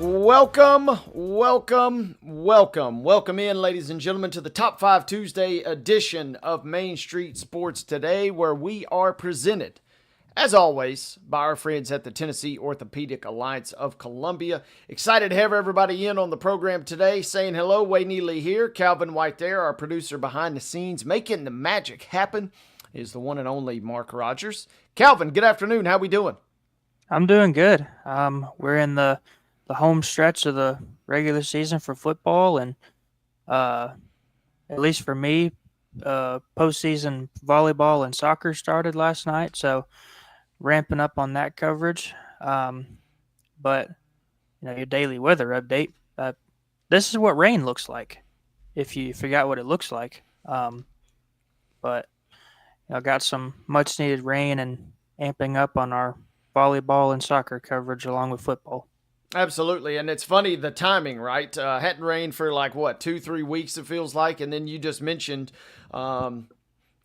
Welcome in, ladies and gentlemen, to the Top 5 Tuesday edition of Main Street Sports Today, where we are presented, as always, by our friends at the Tennessee Orthopedic Alliance of Columbia. Excited to have everybody in on the program today. Saying hello, Wayne Neely here, Calvin White there, our producer behind the scenes, making the magic happen is the one and only Mark Rogers. Calvin, good afternoon. How we doing? I'm doing good. We're in the home stretch of the regular season for football, and at least for me, postseason volleyball and soccer started last night, so ramping up on that coverage. But your daily weather update. This is what rain looks like. If you forgot what it looks like, but got some much needed rain and amping up on our volleyball and soccer coverage along with football. Absolutely, and it's funny, the timing, right? Hadn't rained for 2-3 weeks, it feels like, and then you just mentioned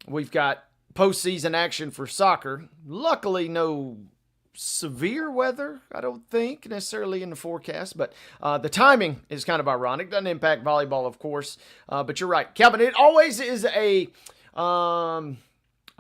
we've got postseason action for soccer. Luckily, no severe weather, I don't think, necessarily in the forecast, but the timing is kind of ironic. Doesn't impact volleyball, of course, but you're right. Calvin, it always is a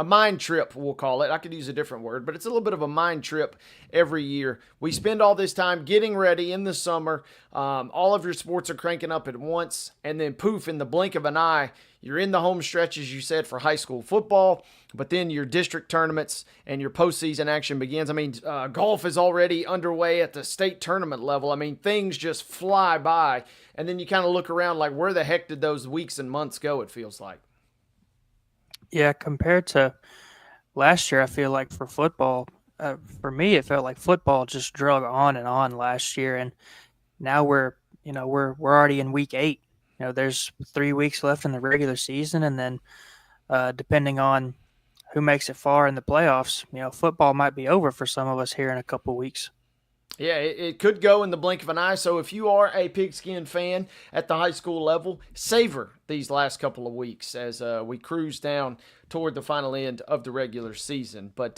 mind trip, we'll call it. I could use a different word, but it's a little bit of a mind trip every year. We spend all this time getting ready in the summer. All of your sports are cranking up at once, and then poof, in the blink of an eye, you're in the home stretch, as you said, for high school football, but then your district tournaments and your postseason action begins. I mean, golf is already underway at the state tournament level. I mean, things just fly by, and then you kind of look around like, where the heck did those weeks and months go, it feels like. Yeah, compared to last year, I feel like for football, for me, it felt like football just drug on and on last year, and now we're already in week 8. There's 3 weeks left in the regular season, and then depending on who makes it far in the playoffs, football might be over for some of us here in a couple of weeks. Yeah, it could go in the blink of an eye. So if you are a pigskin fan at the high school level, savor these last couple of weeks as we cruise down toward the final end of the regular season. But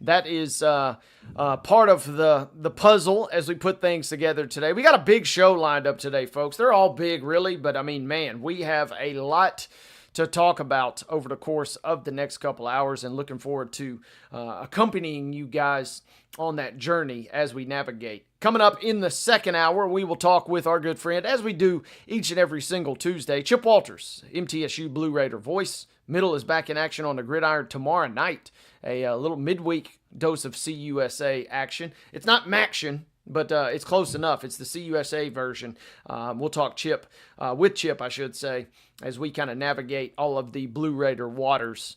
that is part of the puzzle as we put things together today. We got a big show lined up today, folks. They're all big, really. But, I mean, man, we have a lot to talk about over the course of the next couple hours, and looking forward to accompanying you guys on that journey as we navigate. Coming up in the second hour, we will talk with our good friend, as we do each and every single Tuesday, Chip Walters, MTSU Blue Raider voice. Middle is back in action on the gridiron tomorrow night. A little midweek dose of CUSA action. It's not Maction, but it's close enough. It's the CUSA version. We'll talk Chip, with Chip, I should say, as we kind of navigate all of the Blue Raider waters,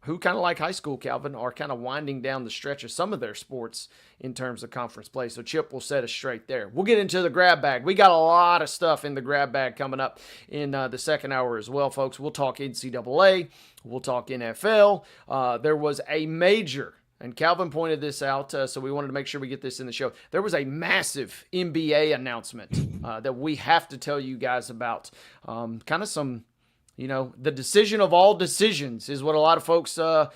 who kind of like high school, Calvin, are kind of winding down the stretch of some of their sports in terms of conference play. So Chip will set us straight there. We'll get into the grab bag. We got a lot of stuff in the grab bag coming up in the second hour as well, folks. We'll talk NCAA. We'll talk NFL. There was a major, and Calvin pointed this out, so we wanted to make sure we get this in the show. There was a massive NBA announcement that we have to tell you guys about. Kind of some, the decision of all decisions is what a lot of folks are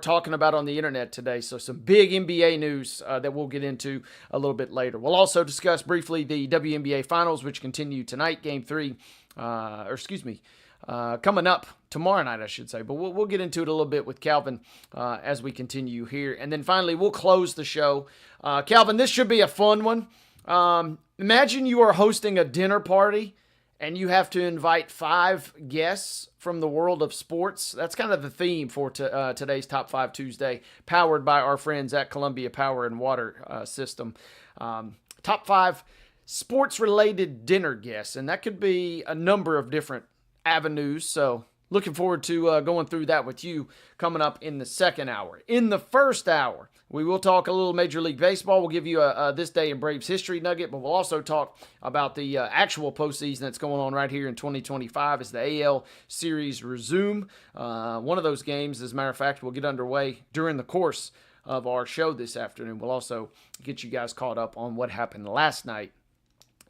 talking about on the internet today. So some big NBA news that we'll get into a little bit later. We'll also discuss briefly the WNBA Finals, which continue tonight, Game 3, coming up tomorrow night, I should say. But we'll get into it a little bit with Calvin as we continue here. And then finally, we'll close the show. Calvin, this should be a fun one. Imagine you are hosting a dinner party and you have to invite 5 guests from the world of sports. That's kind of the theme for today's Top 5 Tuesday, powered by our friends at Columbia Power and Water System. Top 5 sports-related dinner guests, and that could be a number of different avenues. So looking forward to going through that with you coming up in the second hour. In the first hour, we will talk a little Major League Baseball. We'll give you a This Day in Braves history nugget, but we'll also talk about the actual postseason that's going on right here in 2025 as the AL Series resume. One of those games, as a matter of fact, will get underway during the course of our show this afternoon. We'll also get you guys caught up on what happened last night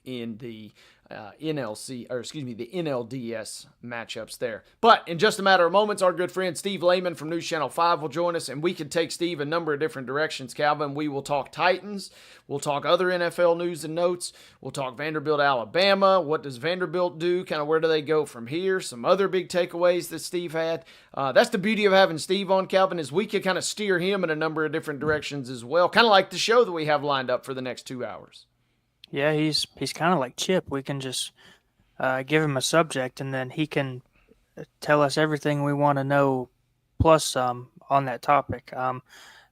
in the the NLDS matchups there. But in just a matter of moments, our good friend Steve LAYMAN from News Channel 5 will join us, and we can take Steve a number of different directions, Calvin. We will talk Titans. We'll talk other NFL news and notes. We'll talk Vanderbilt, Alabama. What does Vanderbilt do? Kind of where do they go from here? Some other big takeaways that Steve had. That's the beauty of having Steve on, Calvin, is we can kind of steer him in a number of different directions as well, kind of like the show that we have lined up for the next 2 hours. Yeah, he's kind of like Chip. We can just give him a subject, and then he can tell us everything we want to know, plus some on that topic.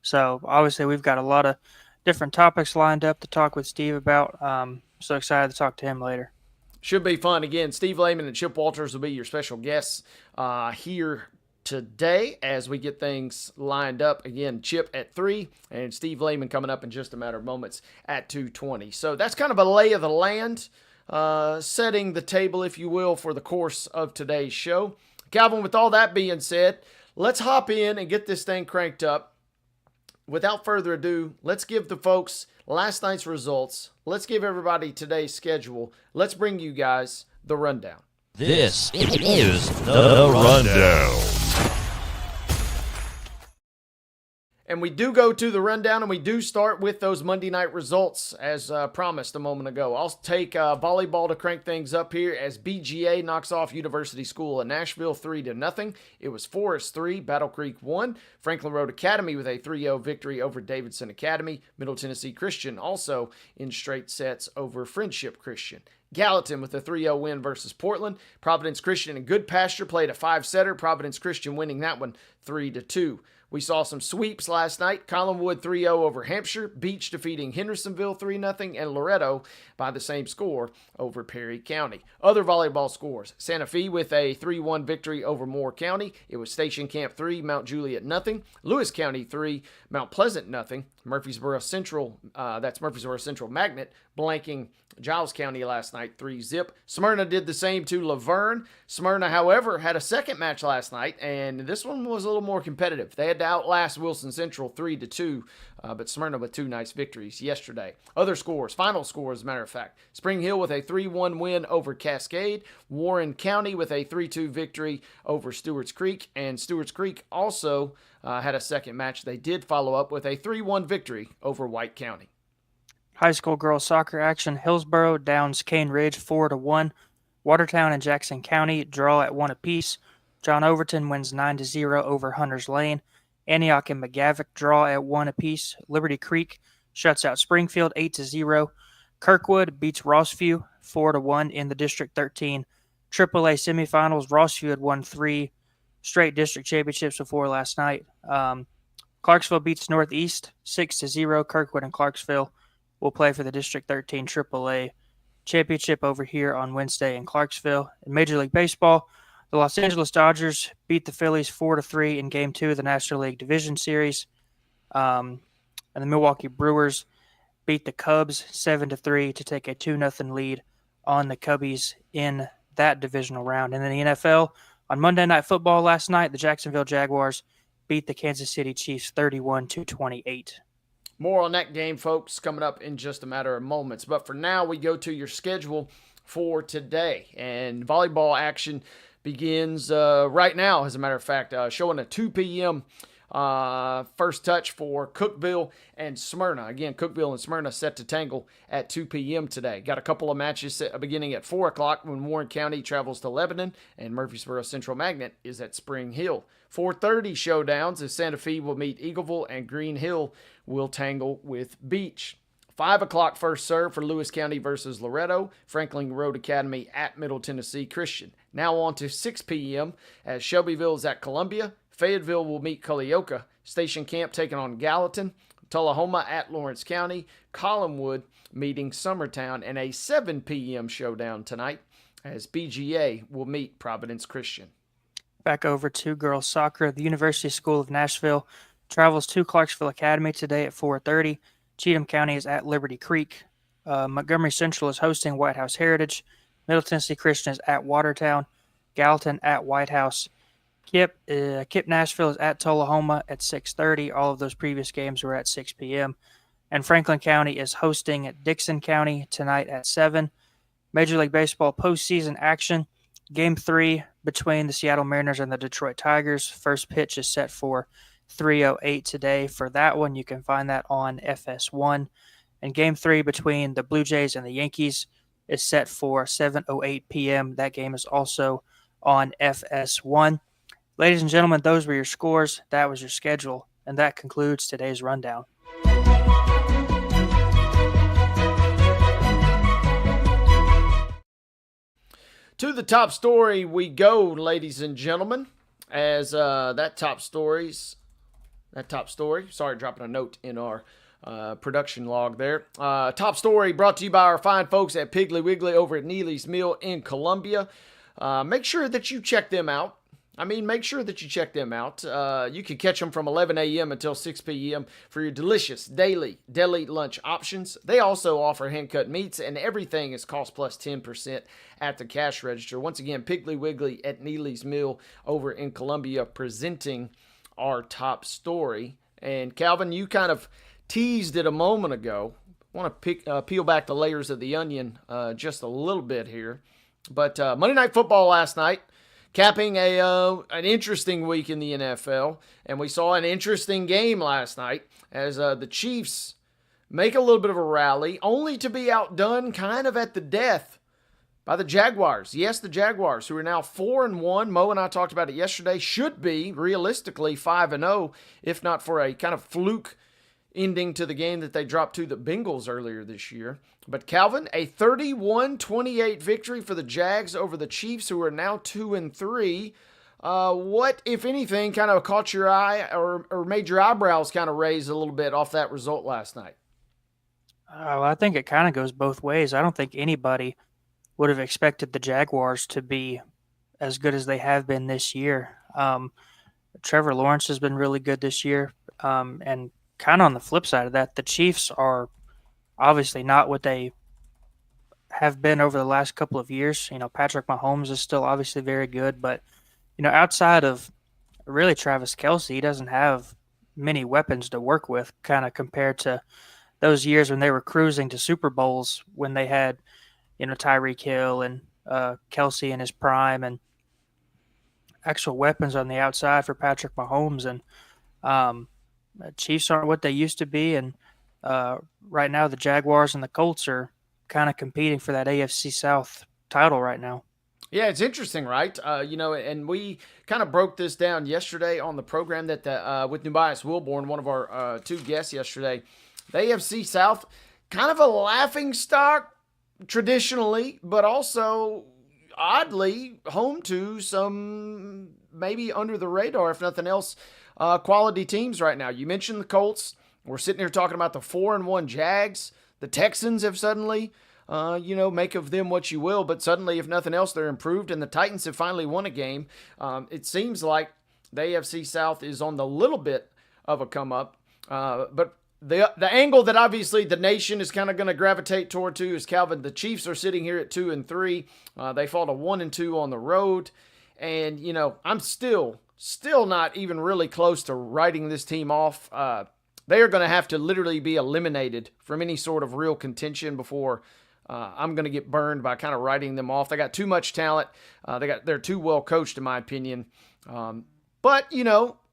So obviously we've got a lot of different topics lined up to talk with Steve about. So excited to talk to him later. Should be fun. Again, Steve LAYMAN and Chip Walters will be your special guests here today as we get things lined up. Again, Chip at 3 and Steve LAYMAN coming up in just a matter of moments at 2:20. So that's kind of a lay of the land, setting the table, if you will, for the course of today's show. Calvin, with all that being said, let's hop in and get this thing cranked up. Without further ado, let's give the folks last night's results. Let's give everybody today's schedule. Let's bring you guys the rundown. This is the rundown. And we do go to the rundown, and we do start with those Monday night results as promised a moment ago. I'll take volleyball to crank things up here as BGA knocks off University School of Nashville 3-0. It was Forest 3, Battle Creek 1. Franklin Road Academy with a 3-0 victory over Davidson Academy. Middle Tennessee Christian also in straight sets over Friendship Christian. Gallatin with a 3-0 win versus Portland. Providence Christian and Good Pasture played a 5-setter. Providence Christian winning that one 3-2. We saw some sweeps last night. Collinwood 3-0 over Hampshire. Beach defeating Hendersonville 3-0. And Loretto by the same score over Perry County. Other volleyball scores. Santa Fe with a 3-1 victory over Moore County. It was Station Camp 3, Mount Juliet 0. Lewis County 3, Mount Pleasant 0. Murfreesboro Central, that's Murfreesboro Central Magnet, blanking Giles County last night 3-0. Smyrna did the same to Laverne. Smyrna, however, had a second match last night, and this one was a little more competitive. They had to outlast Wilson Central 3-2, but Smyrna with 2 nice victories yesterday. Other scores, final scores, as a matter of fact. Spring Hill with a 3-1 win over Cascade. Warren County with a 3-2 victory over Stewart's Creek, and Stewart's Creek also had a second match. They did follow up with a 3-1 victory over White County. High school girls soccer action. Hillsboro downs Cane Ridge 4-1. Watertown and Jackson County draw at 1 apiece. John Overton wins 9-0 over Hunters Lane. Antioch and McGavick draw at 1 apiece. Liberty Creek shuts out Springfield 8-0. Kirkwood beats Rossview 4-1 in the District 13 AAA semifinals. Rossview had won 3 straight district championships before last night. Clarksville beats Northeast 6-0. Kirkwood and Clarksville will play for the District 13 AAA championship over here on Wednesday in Clarksville. In Major League Baseball, the Los Angeles Dodgers beat the Phillies 4-3 in Game 2 of the National League Division Series. And the Milwaukee Brewers beat the Cubs 7-3 to take a 2-0 lead on the Cubbies in that divisional round. And then the NFL, on Monday Night Football last night, the Jacksonville Jaguars beat the Kansas City Chiefs 31-28. More on that game, folks, coming up in just a matter of moments. But for now, we go to your schedule for today. And volleyball action begins right now, as a matter of fact, showing a 2 p.m. First touch for Cookeville and Smyrna. Again, Cookeville and Smyrna set to tangle at 2 p.m. today. Got a couple of matches beginning at 4 o'clock when Warren County travels to Lebanon and Murfreesboro Central Magnet is at Spring Hill. 4:30 showdowns as Santa Fe will meet Eagleville and Green Hill will tangle with Beach. 5 o'clock first serve for Lewis County versus Loretto. Franklin Road Academy at Middle Tennessee Christian. Now on to 6 p.m. as Shelbyville is at Columbia. Fayetteville will meet Culleoka. Station Camp taking on Gallatin. Tullahoma at Lawrence County. Collinwood meeting Summertown. And a 7 p.m. showdown tonight as BGA will meet Providence Christian. Back over to girls soccer. The University School of Nashville travels to Clarksville Academy today at 4:30. Cheatham County is at Liberty Creek. Montgomery Central is hosting White House Heritage. Middle Tennessee Christian is at Watertown. Gallatin at White House. Kip Nashville is at Tullahoma at 6:30. All of those previous games were at 6 p.m. And Franklin County is hosting Dixon County tonight at 7. Major League Baseball postseason action. Game 3 between the Seattle Mariners and the Detroit Tigers. First pitch is set for 3:08 today. For that one, you can find that on FS1. And Game 3 between the Blue Jays and the Yankees is set for 7:08 p.m. That game is also on FS1. Ladies and gentlemen, those were your scores. That was your schedule. And that concludes today's rundown. To the top story we go, ladies and gentlemen, as that top story, sorry, dropping a note in our production log there. Top story brought to you by our fine folks at Piggly Wiggly over at Neely's Mill in Columbia. Make sure that you check them out. Make sure that you check them out. You can catch them from 11 a.m. until 6 p.m. for your delicious daily deli lunch options. They also offer hand-cut meats, and everything is cost plus 10% at the cash register. Once again, Piggly Wiggly at Neely's Mill over in Columbia presenting our top story. And Calvin, you kind of teased it a moment ago. I want to peel back the layers of the onion just a little bit here. But Monday Night Football last night, capping an interesting week in the NFL. And we saw an interesting game last night as the Chiefs make a little bit of a rally, only to be outdone kind of at the death by the Jaguars. Yes, the Jaguars, who are now 4-1. Mo and I talked about it yesterday, should be realistically 5-0, if not for a kind of fluke ending to the game that they dropped to the Bengals earlier this year. But Calvin, a 31-28 victory for the Jags over the Chiefs, who are now 2-3. What, if anything, kind of caught your eye or made your eyebrows kind of raise a little bit off that result last night? Well, I think it kind of goes both ways. I don't think anybody would have expected the Jaguars to be as good as they have been this year. Trevor Lawrence has been really good this year. And kind of on the flip side of that, the Chiefs are obviously not what they have been over the last couple of years. Patrick Mahomes is still obviously very good, but, outside of really Travis Kelce, he doesn't have many weapons to work with, kind of compared to those years when they were cruising to Super Bowls when they had, Tyreek Hill and Kelce in his prime and actual weapons on the outside for Patrick Mahomes. And Chiefs aren't what they used to be, and right now the Jaguars and the Colts are kind of competing for that AFC South title right now. Yeah, it's interesting, right? And we kind of broke this down yesterday on the program that with Nubias Wilborn, one of our two guests yesterday. The AFC South, kind of a laughing stock traditionally, but also oddly home to some maybe under the radar, if nothing else, quality teams right now. You mentioned the Colts. We're sitting here talking about the 4-1 Jags. The Texans have suddenly, make of them what you will, but suddenly, if nothing else, they're improved, and the Titans have finally won a game. It seems like the AFC South is on the little bit of a come up, but the angle that obviously the nation is kind of going to gravitate toward too is, Calvin, the Chiefs are sitting here at 2-3. They fall to 1-2 on the road, and I'm still not even really close to writing this team off. They are going to have to literally be eliminated from any sort of real contention before I'm going to get burned by kind of writing them off. They got too much talent. They're too well coached, in my opinion. But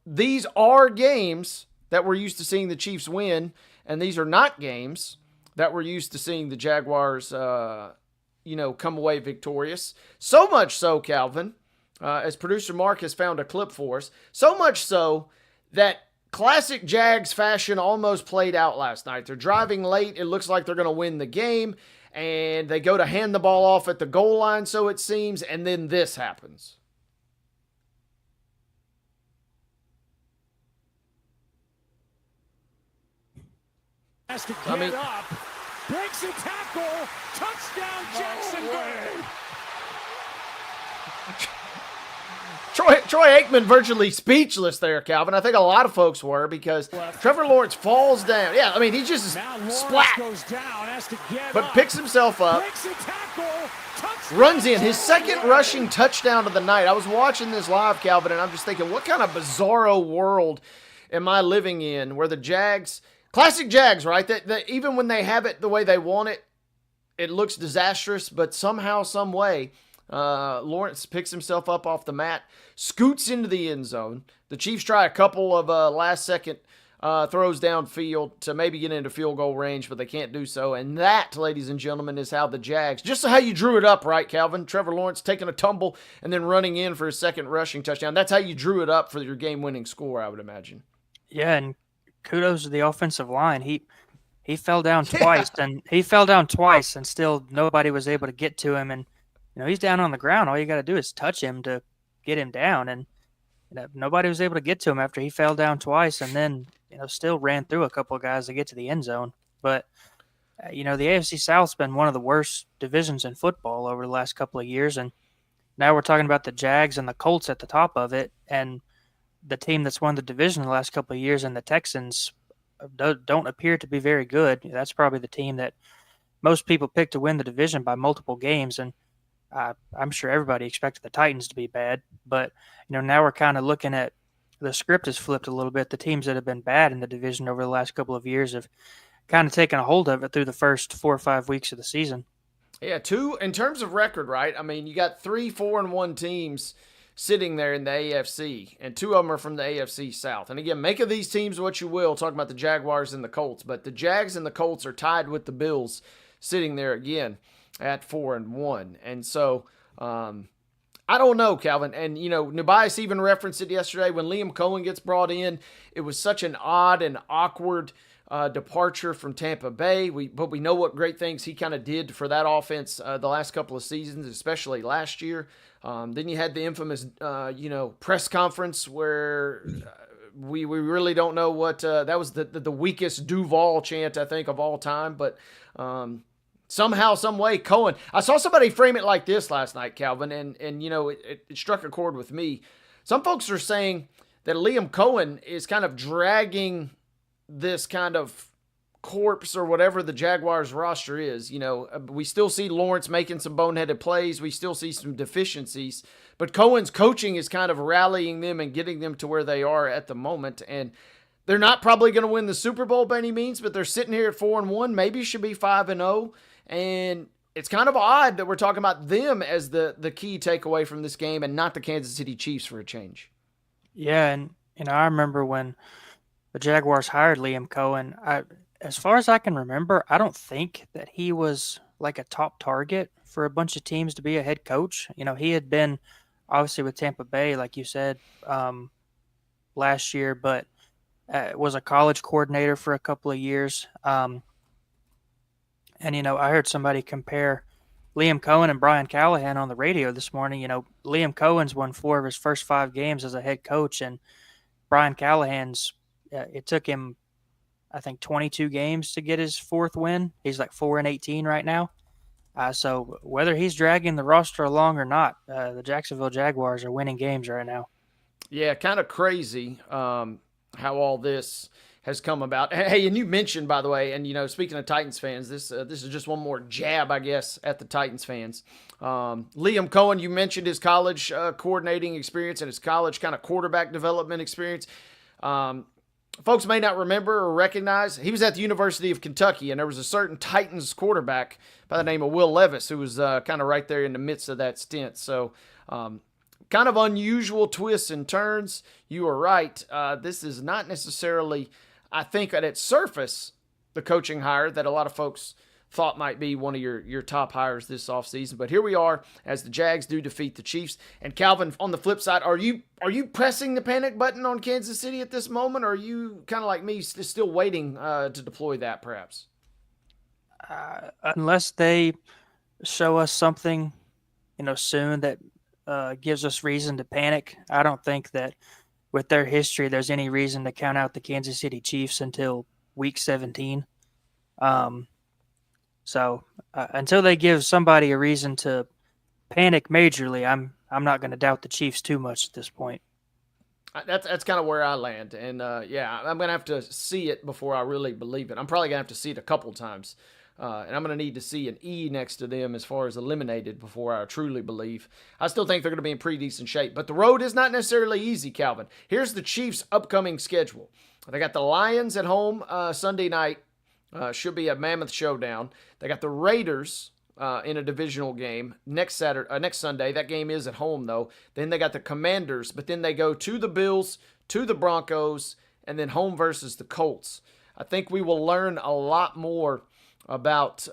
these are games that we're used to seeing the Chiefs win, and these are not games that we're used to seeing the Jaguars, come away victorious. So much so, Calvin, as producer Mark has found a clip for us, so much so that classic Jags fashion almost played out last night. They're driving late. It looks like they're going to win the game, and they go to hand the ball off at the goal line, so it seems, and then this happens. Has to get up, breaks a tackle, touchdown Jacksonville. Troy Aikman virtually speechless there, Calvin. I think a lot of folks were, because Trevor Lawrence falls down. Yeah, he just splat. Goes down, has to get but up, picks himself up, breaks a tackle, touchdown, runs in. His second rushing touchdown of the night. I was watching this live, Calvin, and I'm just thinking, what kind of bizarro world am I living in where the Jags, classic Jags, right? That even when they have it the way they want it, it looks disastrous, but somehow, some way, Lawrence picks himself up off the mat, scoots into the end zone. The Chiefs try a couple of last-second throws downfield to maybe get into field goal range, but they can't do so. And that, ladies and gentlemen, is how the Jags, just how you drew it up, right, Calvin? Trevor Lawrence taking a tumble and then running in for his second rushing touchdown. That's how you drew it up for your game-winning score, I would imagine. Yeah, and kudos to the offensive line. He fell down twice, and still nobody was able to get to him. And he's down on the ground. All you got to do is touch him to get him down, and nobody was able to get to him after he fell down twice, and then still ran through a couple of guys to get to the end zone. But the AFC South's been one of the worst divisions in football over the last couple of years, and now we're talking about the Jags and the Colts at the top of it, and the team that's won the division the last couple of years, and the Texans don't appear to be very good. That's probably the team that most people pick to win the division by multiple games, and I'm sure everybody expected the Titans to be bad. But now we're kind of looking at the script has flipped a little bit. The teams that have been bad in the division over the last couple of years have kind of taken a hold of it through the first 4 or 5 weeks of the season. Yeah, in terms of record, right? I mean, you got 3 4-1 teams sitting there in the AFC, and 2 of them are from the AFC South. And again, make of these teams what you will, talking about the Jaguars and the Colts, but the Jags and the Colts are tied with the Bills sitting there again at 4-1. And so, I don't know, Calvin. And, Nebias even referenced it yesterday when Liam Cohen gets brought in. It was such an odd and awkward departure from Tampa Bay. But we know what great things he kind of did for that offense the last couple of seasons, especially last year. Then you had the infamous, press conference where we really don't know what that was the weakest Duval chant, I think, of all time. But somehow, some way, Cohen. I saw somebody frame it like this last night, Calvin, and it struck a chord with me. Some folks are saying that Liam Cohen is kind of dragging this kind of corpse or whatever the Jaguars roster is. We still see Lawrence making some boneheaded plays. We still see some deficiencies, but Cohen's coaching is kind of rallying them and getting them to where they are at the moment. And they're not probably going to win the Super Bowl by any means, but they're sitting here at 4-1, maybe should be 5-0. And it's kind of odd that we're talking about them as the key takeaway from this game and not the Kansas City Chiefs for a change. Yeah, and I remember when the Jaguars hired Liam Cohen, as far as I can remember, I don't think that he was like a top target for a bunch of teams to be a head coach. He had been obviously with Tampa Bay, like you said, last year, but was a college coordinator for a couple of years. And I heard somebody compare Liam Cohen and Brian Callahan on the radio this morning. Liam Cohen's won 4 of his first 5 games as a head coach, and Brian Callahan's it took him, I think, 22 games to get his 4th win. He's like 4-18 right now. So whether he's dragging the roster along or not, the Jacksonville Jaguars are winning games right now. Yeah, kind of crazy how all this has come about. Hey, and you mentioned, by the way, and speaking of Titans fans, this is just one more jab, I guess, at the Titans fans. Liam Cohen, you mentioned his college coordinating experience and his college kind of quarterback development experience. Folks may not remember or recognize, he was at the University of Kentucky, and there was a certain Titans quarterback by the name of Will Levis who was kind of right there in the midst of that stint. So kind of unusual twists and turns. You are right. This is not necessarily, I think, at its surface, the coaching hire that a lot of folks thought might be one of your top hires this offseason. But here we are as the Jags do defeat the Chiefs. And Calvin, on the flip side, are you pressing the panic button on Kansas City at this moment, or are you kind of like me still waiting to deploy that perhaps? Unless they show us something, soon that gives us reason to panic, I don't think that with their history there's any reason to count out the Kansas City Chiefs until week 17. So until they give somebody a reason to panic majorly, I'm not going to doubt the Chiefs too much at this point. That's kind of where I land. And yeah, I'm going to have to see it before I really believe it. I'm probably going to have to see it a couple times. And I'm going to need to see an E next to them as far as eliminated before I truly believe. I still think they're going to be in pretty decent shape. But the road is not necessarily easy, Calvin. Here's the Chiefs' upcoming schedule. They got the Lions at home Sunday night. Should be a mammoth showdown. They got the Raiders in a divisional game next Sunday. That game is at home, though. Then they got the Commanders, but then they go to the Bills, to the Broncos, and then home versus the Colts. I think we will learn a lot more about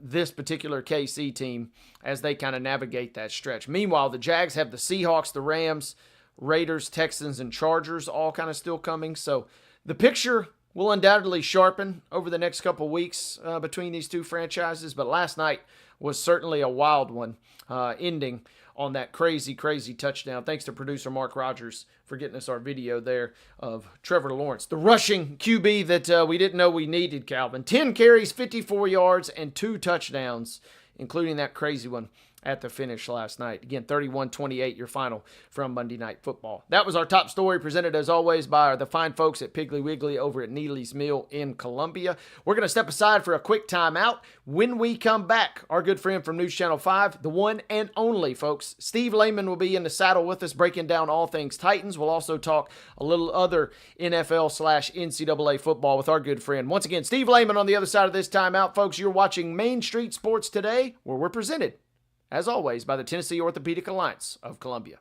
this particular KC team as they kind of navigate that stretch. Meanwhile, the Jags have the Seahawks, the Rams, Raiders, Texans, and Chargers all kind of still coming. So the picture will undoubtedly sharpen over the next couple weeks between these two franchises. But last night was certainly a wild one, ending on that crazy, crazy touchdown. Thanks to producer Mark Rogers for getting us our video there of Trevor Lawrence, the rushing QB that we didn't know we needed, Calvin. 10 carries, 54 yards, and 2 touchdowns, including that crazy one at the finish last night. Again, 31-28, your final from Monday Night Football. That was our top story, presented as always by the fine folks at Piggly Wiggly over at Neely's Mill in Columbia. We're going to step aside for a quick timeout. When we come back, our good friend from News Channel 5, the one and only, folks, Steve LAYMAN will be in the saddle with us, breaking down all things Titans. We'll also talk a little other NFL/NCAA football with our good friend. Once again, Steve LAYMAN on the other side of this timeout. Folks, you're watching Main Street Sports Today, where we're presented, as always, by the Tennessee Orthopedic Alliance of Columbia.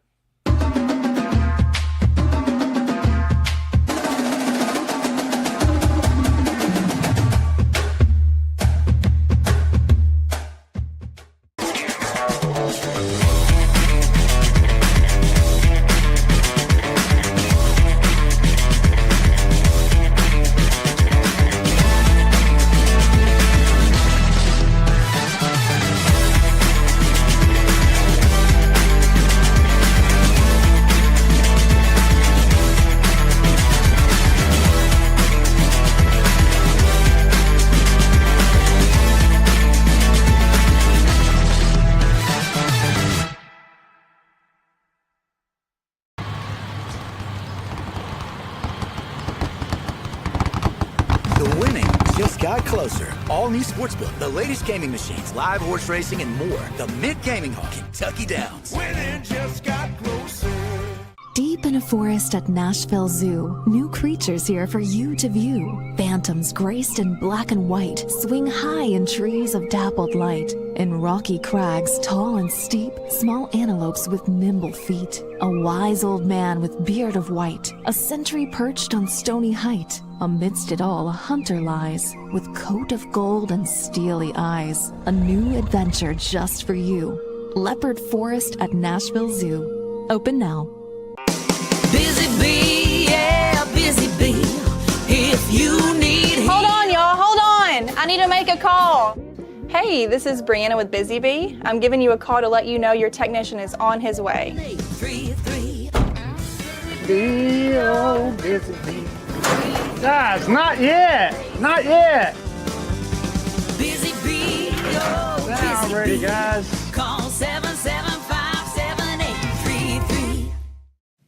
Closer. All new Sportsbook, the latest gaming machines, live horse racing, and more. The Mint Gaming Hall, Kentucky Downs. Winning just got closer. Deep in a forest at Nashville Zoo, new creatures here for you to view. Phantoms graced in black and white swing high in trees of dappled light. In rocky crags, tall and steep, small antelopes with nimble feet. A wise old man with beard of white, a sentry perched on stony height. Amidst it all, a hunter lies, with coat of gold and steely eyes. A new adventure just for you. Leopard Forest at Nashville Zoo. Open now. Busy bee, yeah, busy bee. If you need Hold on, y'all, hold on. I need to make a call. Hey, this is Brianna with Busy Bee. I'm giving you a call to let you know your technician is on his way. 833. Busy bee. Guys, not yet. Not yet. Busy bee, oh, Now busy ready, bee. guys. Call 775-7833.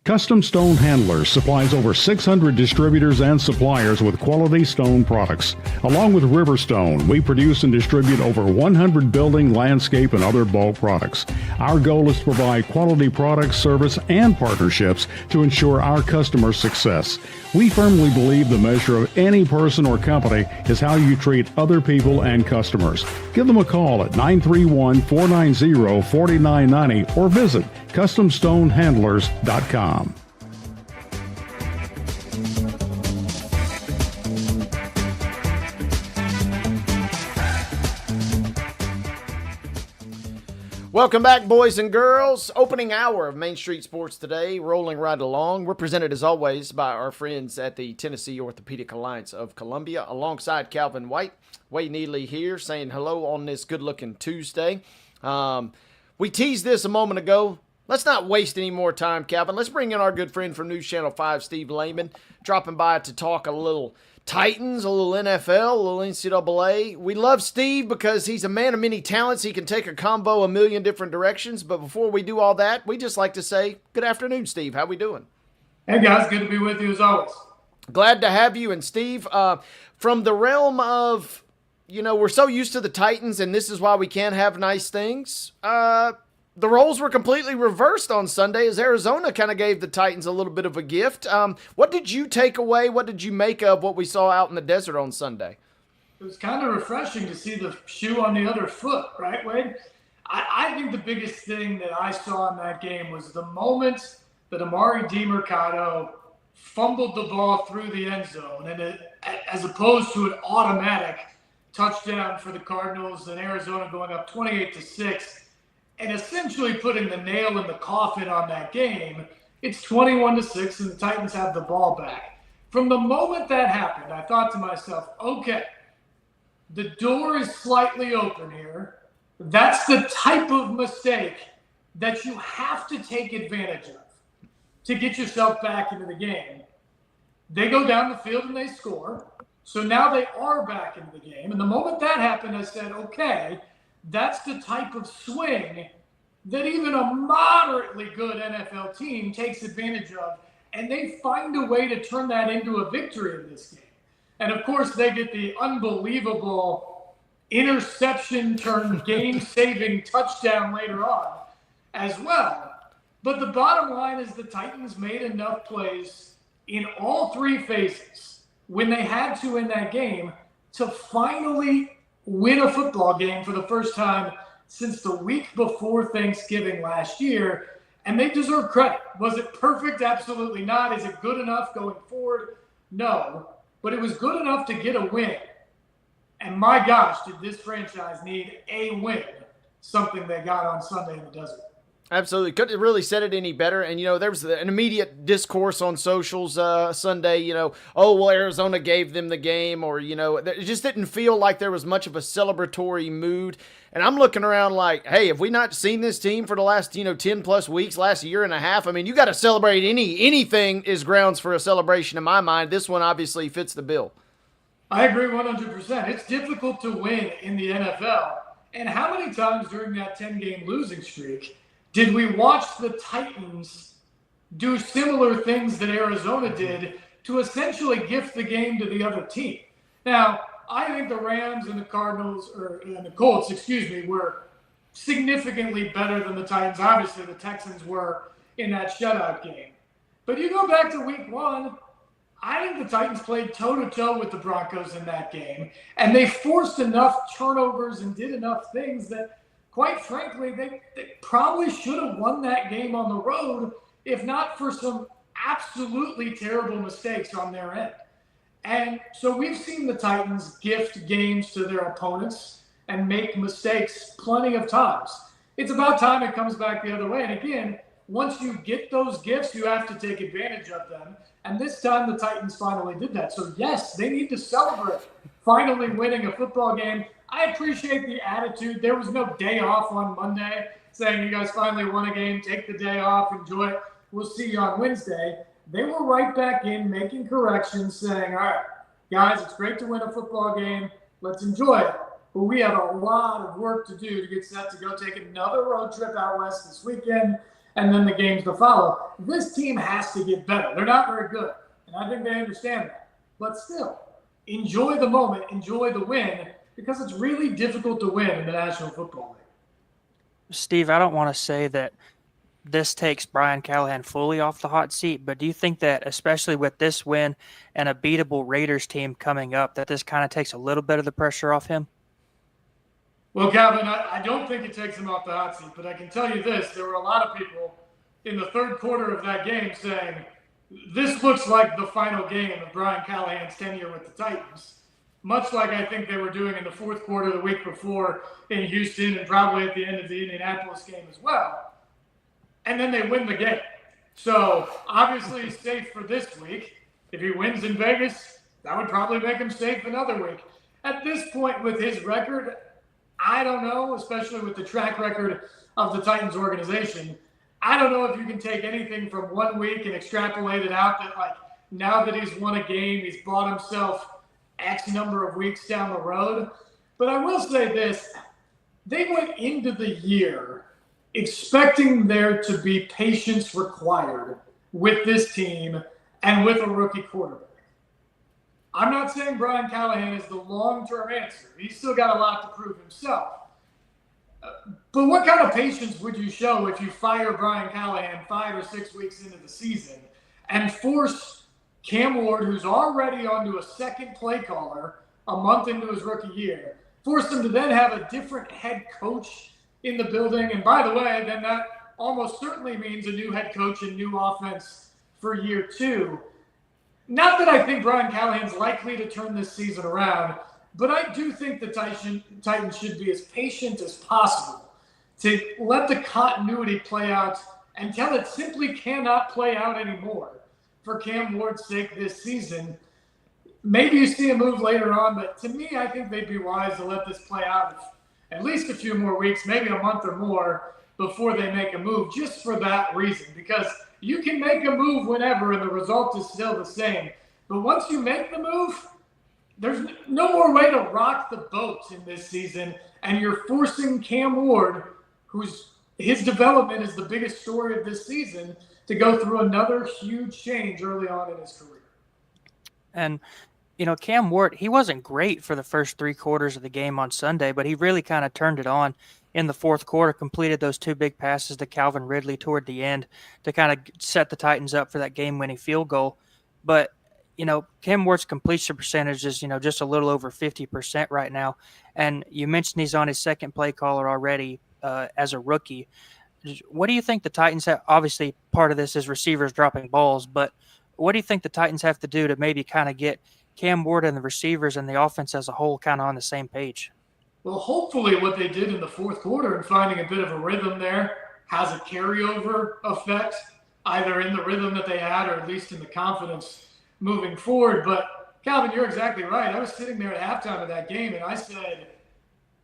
Custom Stone Handlers supplies over 600 distributors and suppliers with quality stone products. Along with Riverstone, we produce and distribute over 100 building, landscape, and other bulk products. Our goal is to provide quality products, service, and partnerships to ensure our customers' success. We firmly believe the measure of any person or company is how you treat other people and customers. Give them a call at 931-490-4990 or visit CustomStoneHandlers.com. Welcome back, boys and girls. Opening hour of Main Street Sports Today, rolling right along. We're presented, as always, by our friends at the Tennessee Orthopedic Alliance of Columbia, alongside Calvin White. Wade Neely here, saying hello on this good-looking Tuesday. We teased this a moment ago. Let's not waste any more time, Calvin. Let's bring in our good friend from News Channel 5, Steve LAYMAN, dropping by to talk a little Titans, a little NFL, a little NCAA. We love Steve because he's a man of many talents. He can take a combo a million different directions. But before we do all that, we just like to say good afternoon, Steve. How we doing? Hey, guys. Good to be with you as always. Glad to have you. And Steve, from the realm of, we're so used to the Titans, and this is why we can't have nice things. The roles were completely reversed on Sunday as Arizona kind of gave the Titans a little bit of a gift. What did you take away? What did you make of what we saw out in the desert on Sunday? it was kind of refreshing to see the shoe on the other foot, right, Wade? I think the biggest thing that I saw in that game was the moment that Amari DiMercado fumbled the ball through the end zone, and as opposed to an automatic touchdown for the Cardinals and Arizona going up 28-6, and essentially putting the nail in the coffin on that game. It's 21-6, and the Titans have the ball back. From the moment that happened, I thought to myself, okay, the door is slightly open here. That's the type of mistake that you have to take advantage of to get yourself back into the game. They go down the field and they score. So now they are back into the game. And the moment that happened, I said, okay, that's the type of swing that even a moderately good NFL team takes advantage of. And they find a way to turn that into a victory in this game. And of course, they get the unbelievable interception turned game-saving touchdown later on as well. But the bottom line is the Titans made enough plays in all three phases when they had to in that game to finally win a football game for the first time since the week before Thanksgiving last year. And they deserve credit. Was it perfect? Absolutely not. Is it good enough going forward? No. But it was good enough to get a win. And my gosh, did this franchise need a win, something they got on Sunday in the desert. Absolutely. Couldn't have really said it any better. And, there was an immediate discourse on socials Sunday, oh, well, Arizona gave them the game, or, it just didn't feel like there was much of a celebratory mood. And I'm looking around like, hey, have we not seen this team for the last, 10 plus weeks, last year and a half? I mean, you got to celebrate anything is grounds for a celebration in my mind. This one obviously fits the bill. I agree 100%. It's difficult to win in the NFL. And how many times during that 10-game losing streak did we watch the Titans do similar things that Arizona did to essentially gift the game to the other team? Now, I think the Rams and the Cardinals, and the Colts, were significantly better than the Titans. Obviously, the Texans were in that shutout game. But you go back to week one, I think the Titans played toe-to-toe with the Broncos in that game, and they forced enough turnovers and did enough things that, quite frankly, they probably should have won that game on the road, if not for some absolutely terrible mistakes on their end. And so we've seen the Titans gift games to their opponents and make mistakes plenty of times. It's about time it comes back the other way. And again, once you get those gifts, you have to take advantage of them. And this time the Titans finally did that. So yes, they need to celebrate finally winning a football game. I appreciate the attitude. There was no day off on Monday saying you guys finally won a game, take the day off, enjoy it. We'll see you on Wednesday. They were right back in making corrections, saying, all right, guys, it's great to win a football game. Let's enjoy it. But we have a lot of work to do to get set to go take another road trip out west this weekend and then the games to follow. This team has to get better. They're not very good, and I think they understand that. But still, enjoy the moment, enjoy the win, because it's really difficult to win in the National Football League. Steve, I don't want to say that this takes Brian Callahan fully off the hot seat, but do you think that, especially with this win and a beatable Raiders team coming up, that this kind of takes a little bit of the pressure off him? Well, Calvin, I don't think it takes him off the hot seat, but I can tell you this. There were a lot of people in the third quarter of that game saying, this looks like the final game of Brian Callahan's tenure with the Titans, much like I think they were doing in the fourth quarter the week before in Houston and probably at the end of the Indianapolis game as well. And then they win the game. So obviously he's safe for this week. If he wins in Vegas, that would probably make him safe another week. At this point with his record, I don't know, especially with the track record of the Titans organization. I don't know if you can take anything from 1 week and extrapolate it out that, like, now that he's won a game, he's bought himself X number of weeks down the road. But I will say this. They went into the year expecting there to be patience required with this team and with a rookie quarterback. I'm not saying Brian Callahan is the long-term answer. He's still got a lot to prove himself. But what kind of patience would you show if you fire Brian Callahan 5 or 6 weeks into the season and force Cam Ward, who's already onto a second play caller a month into his rookie year, forced him to then have a different head coach in the building. And by the way, then that almost certainly means a new head coach and new offense for year 2. Not that I think Brian Callahan's likely to turn this season around, but I do think the Titans should be as patient as possible to let the continuity play out until it simply cannot play out anymore for Cam Ward's sake this season. Maybe you see a move later on, but to me, I think they'd be wise to let this play out at least a few more weeks, maybe a month or more, before they make a move, just for that reason. Because you can make a move whenever and the result is still the same. But once you make the move, there's no more way to rock the boat in this season, and you're forcing Cam Ward, his development is the biggest story of this season, to go through another huge change early on in his career. And, Cam Ward, he wasn't great for the first 3 quarters of the game on Sunday, but he really kind of turned it on in the fourth quarter, completed those 2 big passes to Calvin Ridley toward the end to kind of set the Titans up for that game-winning field goal. But, Cam Ward's completion percentage is, just a little over 50% right now. And you mentioned he's on his second play caller already as a rookie. What do you think the Titans have? Obviously, part of this is receivers dropping balls, but what do you think the Titans have to do to maybe kind of get Cam Ward and the receivers and the offense as a whole kind of on the same page? Well, hopefully what they did in the fourth quarter and finding a bit of a rhythm there has a carryover effect, either in the rhythm that they had or at least in the confidence moving forward. But, Calvin, you're exactly right. I was sitting there at halftime of that game, and I said,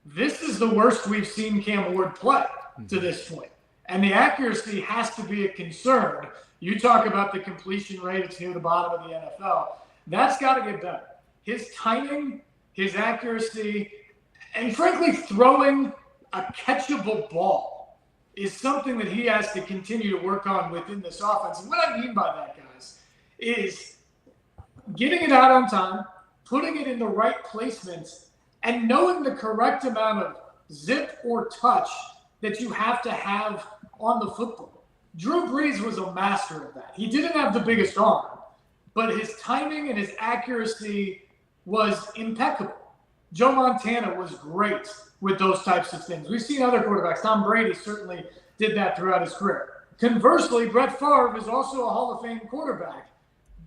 this is the worst we've seen Cam Ward play to this point. And the accuracy has to be a concern. You talk about the completion rate, it's near the bottom of the NFL. That's got to get better. His timing, his accuracy, and frankly, throwing a catchable ball is something that he has to continue to work on within this offense. And what I mean by that, guys, is getting it out on time, putting it in the right placements, and knowing the correct amount of zip or touch that you have to have on the football. Drew Brees was a master of that. He didn't have the biggest arm, but his timing and his accuracy was impeccable. Joe Montana was great with those types of things. We've seen other quarterbacks. Tom Brady certainly did that throughout his career. Conversely, Brett Favre is also a Hall of Fame quarterback,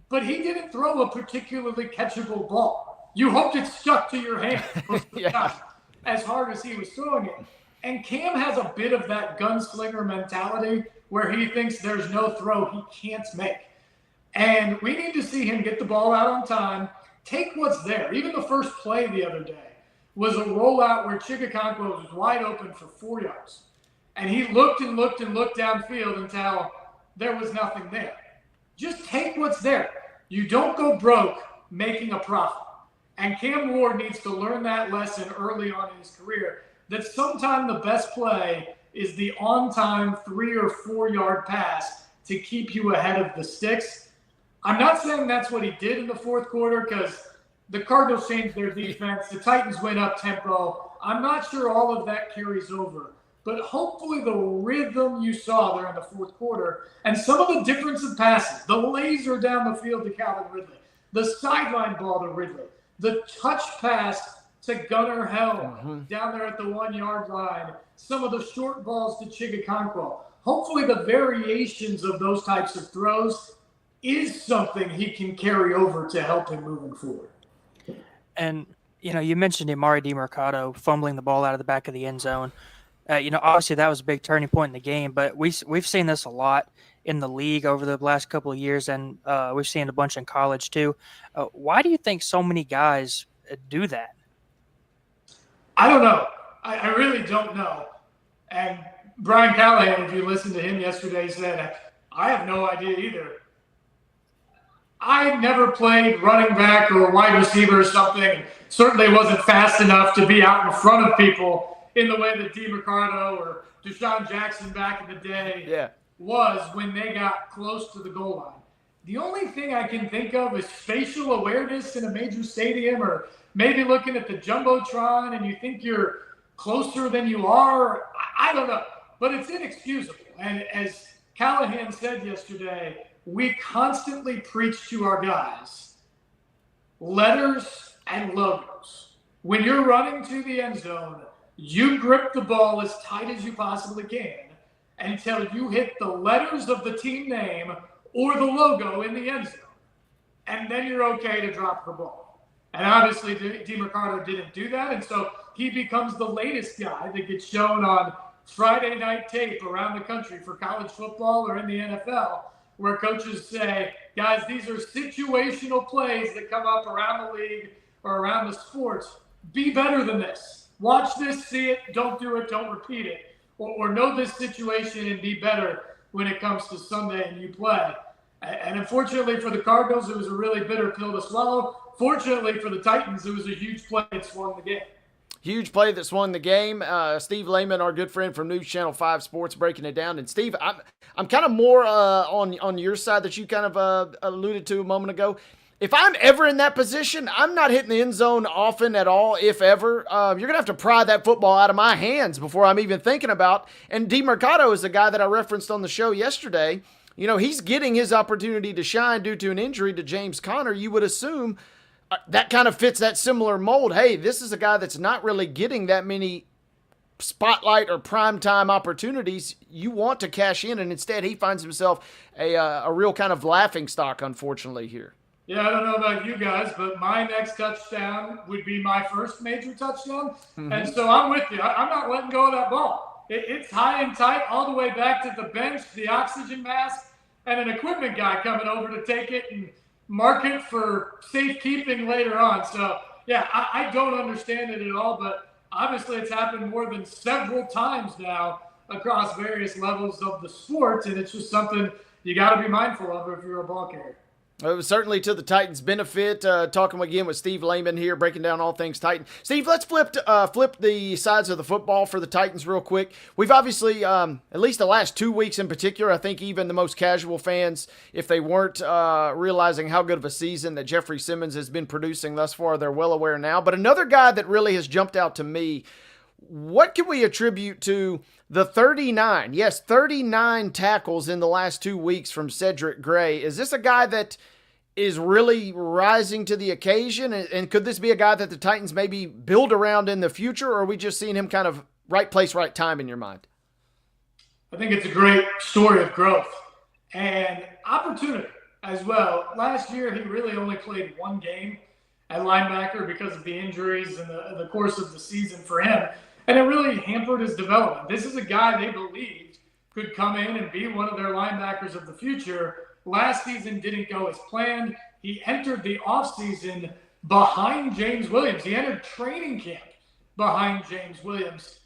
but he didn't throw a particularly catchable ball. You hoped it stuck to your hand as hard as he was throwing it. And Cam has a bit of that gunslinger mentality where he thinks there's no throw he can't make. And we need to see him get the ball out on time, take what's there. Even the first play the other day was a rollout where Chigakonkwo was wide open for 4 yards. And he looked and looked and looked downfield until there was nothing there. Just take what's there. You don't go broke making a profit. And Cam Ward needs to learn that lesson early on in his career, that sometimes the best play is the on-time 3 or 4 yard pass to keep you ahead of the sticks. I'm not saying that's what he did in the fourth quarter because the Cardinals changed their defense. The Titans went up tempo. I'm not sure all of that carries over. But hopefully the rhythm you saw there in the fourth quarter and some of the defensive passes, the laser down the field to Calvin Ridley, the sideline ball to Ridley, the touch pass to Gunnar Helm down there at the 1 yard line, some of the short balls to Chigakonkwo. Hopefully the variations of those types of throws is something he can carry over to help him moving forward. And, you mentioned Amari DiMercato fumbling the ball out of the back of the end zone. Obviously that was a big turning point in the game, but we've seen this a lot in the league over the last couple of years, and we've seen a bunch in college too. Why do you think so many guys do that? I don't know. I really don't know. And Brian Callahan, if you listened to him yesterday, said, I have no idea either. I never played running back or wide receiver or something. Certainly wasn't fast enough to be out in front of people in the way that DiMercato or Deshaun Jackson back in the day was when they got close to the goal line. The only thing I can think of is spatial awareness in a major stadium, or maybe looking at the Jumbotron and you think you're closer than you are. I don't know, but it's inexcusable. And as Callahan said yesterday, we constantly preach to our guys, letters and logos. When you're running to the end zone, you grip the ball as tight as you possibly can until you hit the letters of the team name or the logo in the end zone. And then you're okay to drop the ball. And obviously, DeMercado didn't do that, and so he becomes the latest guy that gets shown on Friday night tape around the country for college football or in the NFL, where coaches say, guys, these are situational plays that come up around the league or around the sports. Be better than this. Watch this, see it, don't do it, don't repeat it. Or know this situation and be better when it comes to Sunday and you play. And unfortunately for the Cardinals, it was a really bitter pill to swallow. Fortunately for the Titans, it was a huge play that swung the game. Huge play that swung the game. Steve LAYMAN, our good friend from News Channel 5 Sports, breaking it down. And Steve, I'm kind of more on your side that you kind of alluded to a moment ago. If I'm ever in that position, I'm not hitting the end zone often at all, if ever. You're going to have to pry that football out of my hands before I'm even thinking about. And DeMercado is the guy that I referenced on the show yesterday. You know, he's getting his opportunity to shine due to an injury to James Conner. You would assume that kind of fits that similar mold. Hey, this is a guy that's not really getting that many spotlight or primetime opportunities. You want to cash in, and instead he finds himself a real kind of laughingstock, unfortunately, here. Yeah, I don't know about you guys, but my next touchdown would be my first major touchdown. Mm-hmm. And so I'm with you. I'm not letting go of that ball. It's high and tight all the way back to the bench, the oxygen mask, and an equipment guy coming over to take it and mark it for safekeeping later on. So, yeah, I don't understand it at all, but obviously it's happened more than several times now across various levels of the sport, and it's just something you got to be mindful of if you're a ball carrier. It was certainly to the Titans' benefit. Talking again with Steve LAYMAN here, breaking down all things Titan. Steve, let's flip the sides of the football for the Titans real quick. We've obviously, at least the last 2 weeks in particular, I think even the most casual fans, if they weren't realizing how good of a season that Jeffrey Simmons has been producing thus far, they're well aware now. But another guy that really has jumped out to me, what can we attribute to the 39 tackles in the last 2 weeks from Cedric Gray? Is this a guy that is really rising to the occasion? And could this be a guy that the Titans maybe build around in the future, or are we just seeing him kind of right place, right time in your mind? I think it's a great story of growth and opportunity as well. Last year, he really only played one game at linebacker because of the injuries and the course of the season for him. And it really hampered his development. This is a guy they believed could come in and be one of their linebackers of the future. Last season didn't go as planned. He entered the offseason behind James Williams. He entered training camp behind James Williams.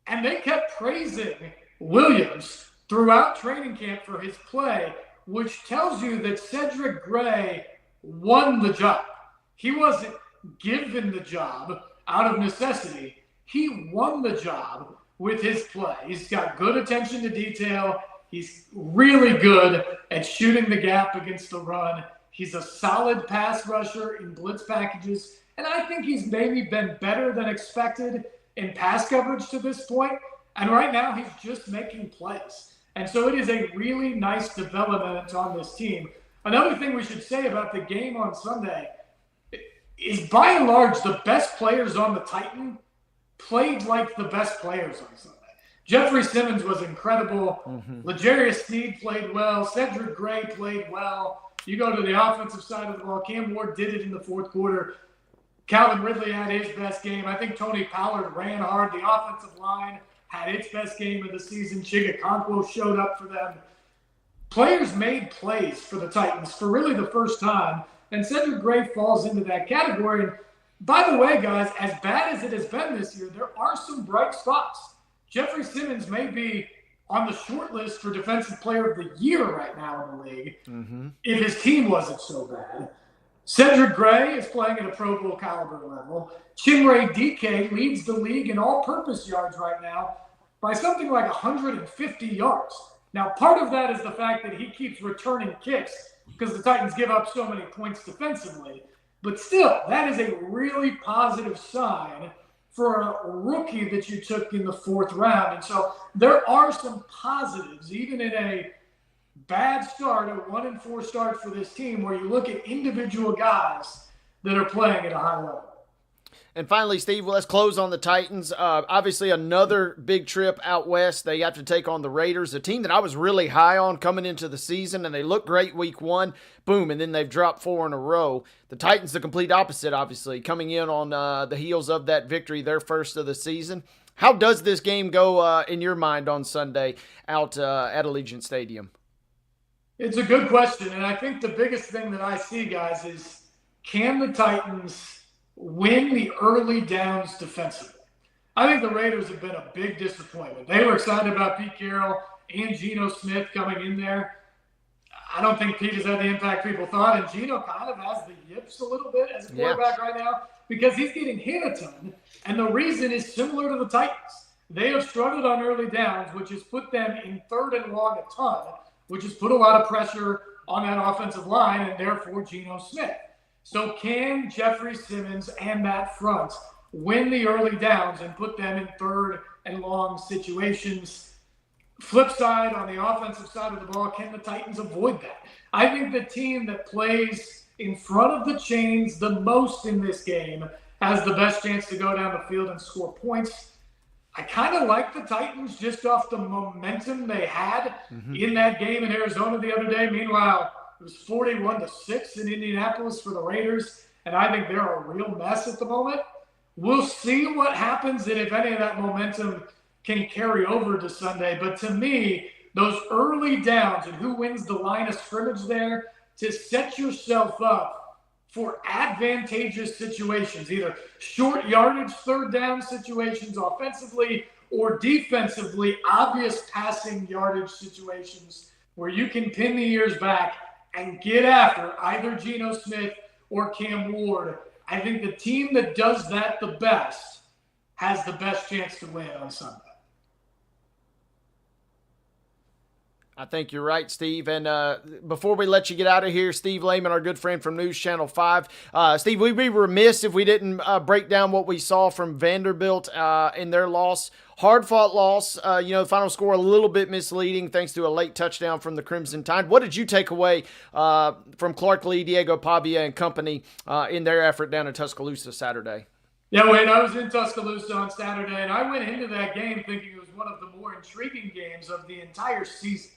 And they kept praising Williams throughout training camp for his play, which tells you that Cedric Gray won the job. He wasn't given the job out of necessity. He won the job with his play. He's got good attention to detail. He's really good at shooting the gap against the run. He's a solid pass rusher in blitz packages. And I think he's maybe been better than expected in pass coverage to this point. And right now he's just making plays. And so it is a really nice development on this team. Another thing we should say about the game on Sunday is, by and large, the best players on the Titan played like the best players on Sunday. Jeffrey Simmons was incredible. L'Jarius Sneed played well. Cedric Gray played well. You go to the offensive side of the ball, Cam Ward did it in the fourth quarter. Calvin Ridley had his best game. I think Tony Pollard ran hard. The offensive line had its best game of the season. Chigakonkwo showed up for them. Players made plays for the Titans for really the first time, and Cedric Gray falls into that category. And by the way, guys, as bad as it has been this year, there are some bright spots. Jeffrey Simmons may be on the short list for Defensive Player of the Year right now in the league if his team wasn't so bad. Cedric Gray is playing at a Pro Bowl caliber level. Chimere Dike leads the league in all-purpose yards right now by something like 150 yards. Now, part of that is the fact that he keeps returning kicks because the Titans give up so many points defensively. But still, that is a really positive sign for a rookie that you took in the fourth round. And so there are some positives, even in a bad start, a 1-4 start for this team, where you look at individual guys that are playing at a high level. And finally, Steve, let's close on the Titans. Obviously, another big trip out west. They have to take on the Raiders, a team that I was really high on coming into the season, and they looked great week one. Boom, and then they've dropped 4 in a row. The Titans, the complete opposite, obviously, coming in on the heels of that victory, their first of the season. How does this game go in your mind on Sunday out at Allegiant Stadium? It's a good question, and I think the biggest thing that I see, guys, is can the Titans win the early downs defensively? I think the Raiders have been a big disappointment. They were excited about Pete Carroll and Geno Smith coming in there. I don't think Pete has had the impact people thought, and Geno kind of has the yips a little bit as a quarterback right now because he's getting hit a ton, and the reason is similar to the Titans. They have struggled on early downs, which has put them in 3rd and long a ton, which has put a lot of pressure on that offensive line and therefore Geno Smith. So can Jeffrey Simmons and that front win the early downs and put them in 3rd and long situations? Flip side, on the offensive side of the ball, can the Titans avoid that? I think the team that plays in front of the chains the most in this game has the best chance to go down the field and score points. I kind of like the Titans just off the momentum they had in that game in Arizona the other day. Meanwhile, it was 41-6 in Indianapolis for the Raiders, and I think they're a real mess at the moment. We'll see what happens and if any of that momentum can carry over to Sunday. But to me, those early downs and who wins the line of scrimmage there to set yourself up for advantageous situations, either short yardage 3rd down situations offensively or defensively obvious passing yardage situations where you can pin the ears back and get after either Geno Smith or Cam Ward. I think the team that does that the best has the best chance to win on Sunday. I think you're right, Steve. And before we let you get out of here, Steve Layman, our good friend from News Channel 5. Steve, we'd be remiss if we didn't break down what we saw from Vanderbilt in their loss. Hard-fought loss. The final score a little bit misleading thanks to a late touchdown from the Crimson Tide. What did you take away from Clark Lee, Diego Pavia, and company in their effort down in Tuscaloosa Saturday? Yeah, Wade, I was in Tuscaloosa on Saturday, and I went into that game thinking it was one of the more intriguing games of the entire season.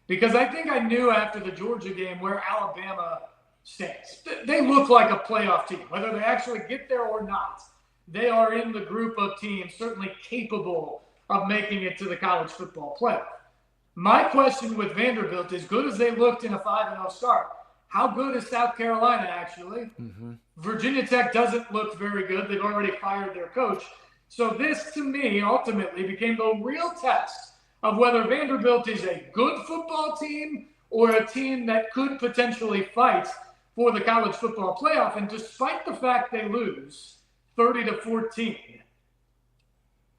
Because I think I knew after the Georgia game where Alabama stands. They look like a playoff team. Whether they actually get there or not, they are in the group of teams certainly capable of making it to the college football playoff. My question with Vanderbilt, as good as they looked in a 5-0 start, how good is South Carolina actually? Virginia Tech doesn't look very good. They've already fired their coach. So this, to me, ultimately became the real test of whether Vanderbilt is a good football team or a team that could potentially fight for the college football playoff. And despite the fact they lose 30-14,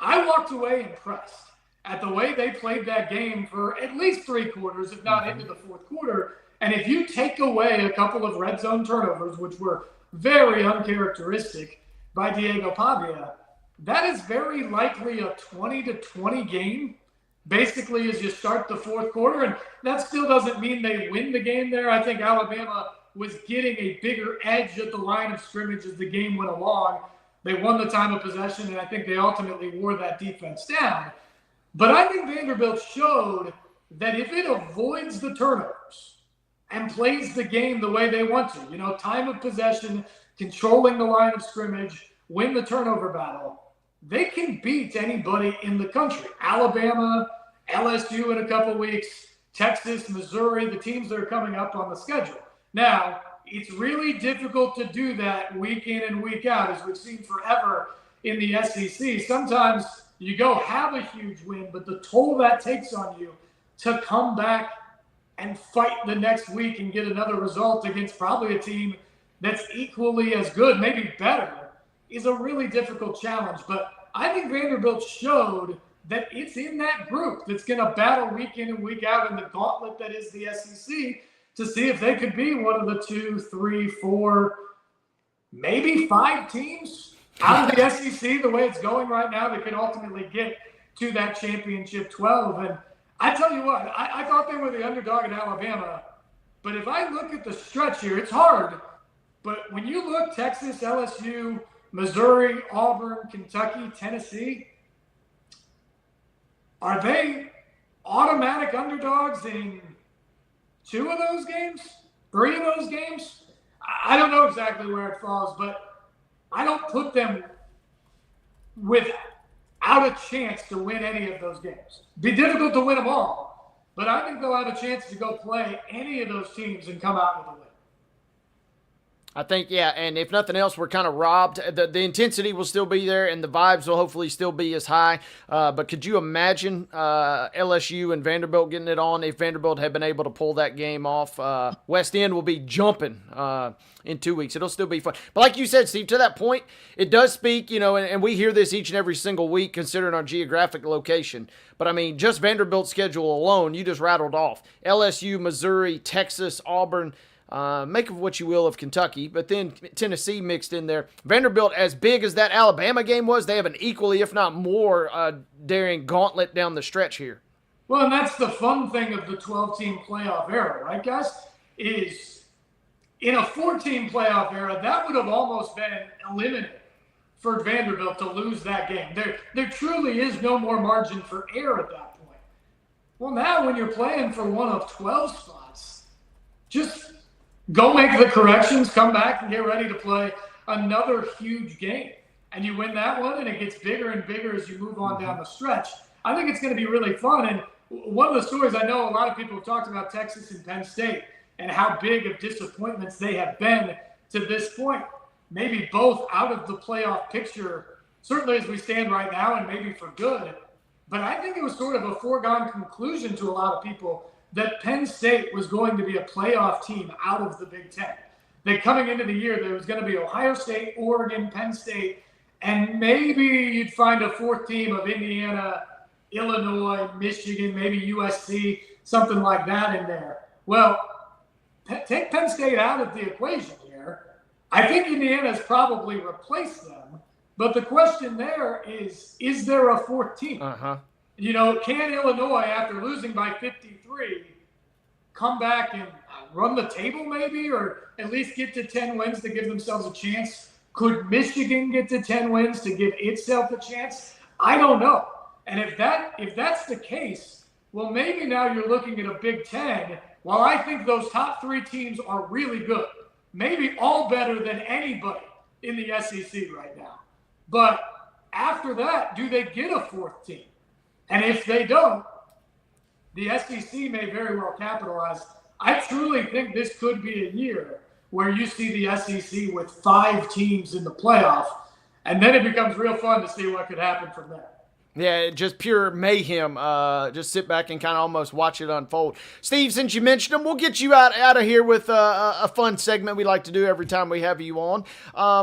I walked away impressed at the way they played that game for at least 3 quarters, if not into the 4th quarter. And if you take away a couple of red zone turnovers, which were very uncharacteristic by Diego Pavia, that is very likely a 20-20 game. Basically, as you start the 4th quarter, and that still doesn't mean they win the game there. I think Alabama was getting a bigger edge at the line of scrimmage as the game went along. They won the time of possession, and I think they ultimately wore that defense down. But I think Vanderbilt showed that if it avoids the turnovers and plays the game the way they want to, time of possession, controlling the line of scrimmage, win the turnover battle, they can beat anybody in the country. Alabama, LSU in a couple weeks, Texas, Missouri, the teams that are coming up on the schedule. Now, it's really difficult to do that week in and week out, as we've seen forever in the SEC. Sometimes you go have a huge win, but the toll that takes on you to come back and fight the next week and get another result against probably a team that's equally as good, maybe better, is a really difficult challenge. But I think Vanderbilt showed that it's in that group that's going to battle week in and week out in the gauntlet that is the SEC to see if they could be one of the 2, 3, 4, maybe 5 teams out of the SEC the way it's going right now that could ultimately get to that championship 12. And I tell you what, I thought they were the underdog in Alabama. But if I look at the stretch here, it's hard But when you look Texas, LSU, Missouri, Auburn, Kentucky, Tennessee, are they automatic underdogs in 2 of those games? 3 of those games? I don't know exactly where it falls, but I don't put them without a chance to win any of those games. Be difficult to win them all, but I think they'll have a chance to go play any of those teams and come out with a win. I think, yeah, and if nothing else, we're kind of robbed. The intensity will still be there, and the vibes will hopefully still be as high. But could you imagine LSU and Vanderbilt getting it on if Vanderbilt had been able to pull that game off? West End will be jumping in 2 weeks. It'll still be fun. But like you said, Steve, to that point, it does speak, and we hear this each and every single week considering our geographic location. But, I mean, just Vanderbilt's schedule alone, you just rattled off. LSU, Missouri, Texas, Auburn, make of what you will of Kentucky, but then Tennessee mixed in there. Vanderbilt, as big as that Alabama game was, they have an equally, if not more, daring gauntlet down the stretch here. Well, and that's the fun thing of the 12-team playoff era, right, guys? Is in a 14 playoff era, that would have almost been eliminated for Vanderbilt to lose that game. There truly is no more margin for error at that point. Well, now when you're playing for one of 12 spots, just go make the corrections, come back, and get ready to play another huge game. And you win that one, and it gets bigger and bigger as you move on down the stretch. I think it's going to be really fun. And one of the stories, I know a lot of people have talked about Texas and Penn State and how big of disappointments they have been to this point. Maybe both out of the playoff picture, certainly as we stand right now, and maybe for good. But I think it was sort of a foregone conclusion to a lot of people that Penn State was going to be a playoff team out of the Big Ten. That coming into the year, there was going to be Ohio State, Oregon, Penn State, and maybe you'd find a 4th team of Indiana, Illinois, Michigan, maybe USC, something like that in there. Well, take Penn State out of the equation here. I think Indiana's probably replaced them, but the question there is there a 4th team? Can Illinois, after losing by 53, come back and run the table maybe, or at least get to 10 wins to give themselves a chance? Could Michigan get to 10 wins to give itself a chance? I don't know. And if that's the case, well, maybe now you're looking at a Big Ten. While I think those top 3 teams are really good, maybe all better than anybody in the SEC right now. But after that, do they get a 4th team? And if they don't, the SEC may very well capitalize. I truly think this could be a year where you see the SEC with 5 teams in the playoff, and then it becomes real fun to see what could happen from there. Yeah, just pure mayhem. Just sit back and kind of almost watch it unfold. Steve, since you mentioned them, we'll get you out of here with a fun segment we like to do every time we have you on.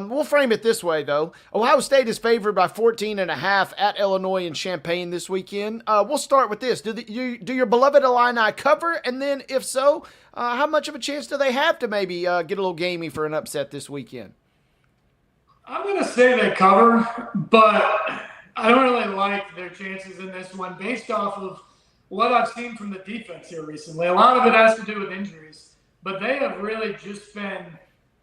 We'll frame it this way, though. Ohio State is favored by 14.5 at Illinois and Champaign this weekend. We'll start with this. Do your beloved Illini cover? And then, if so, how much of a chance do they have to maybe get a little gamey for an upset this weekend? I'm going to say they cover, but I don't really like their chances in this one based off of what I've seen from the defense here recently. A lot of it has to do with injuries, but they have really just been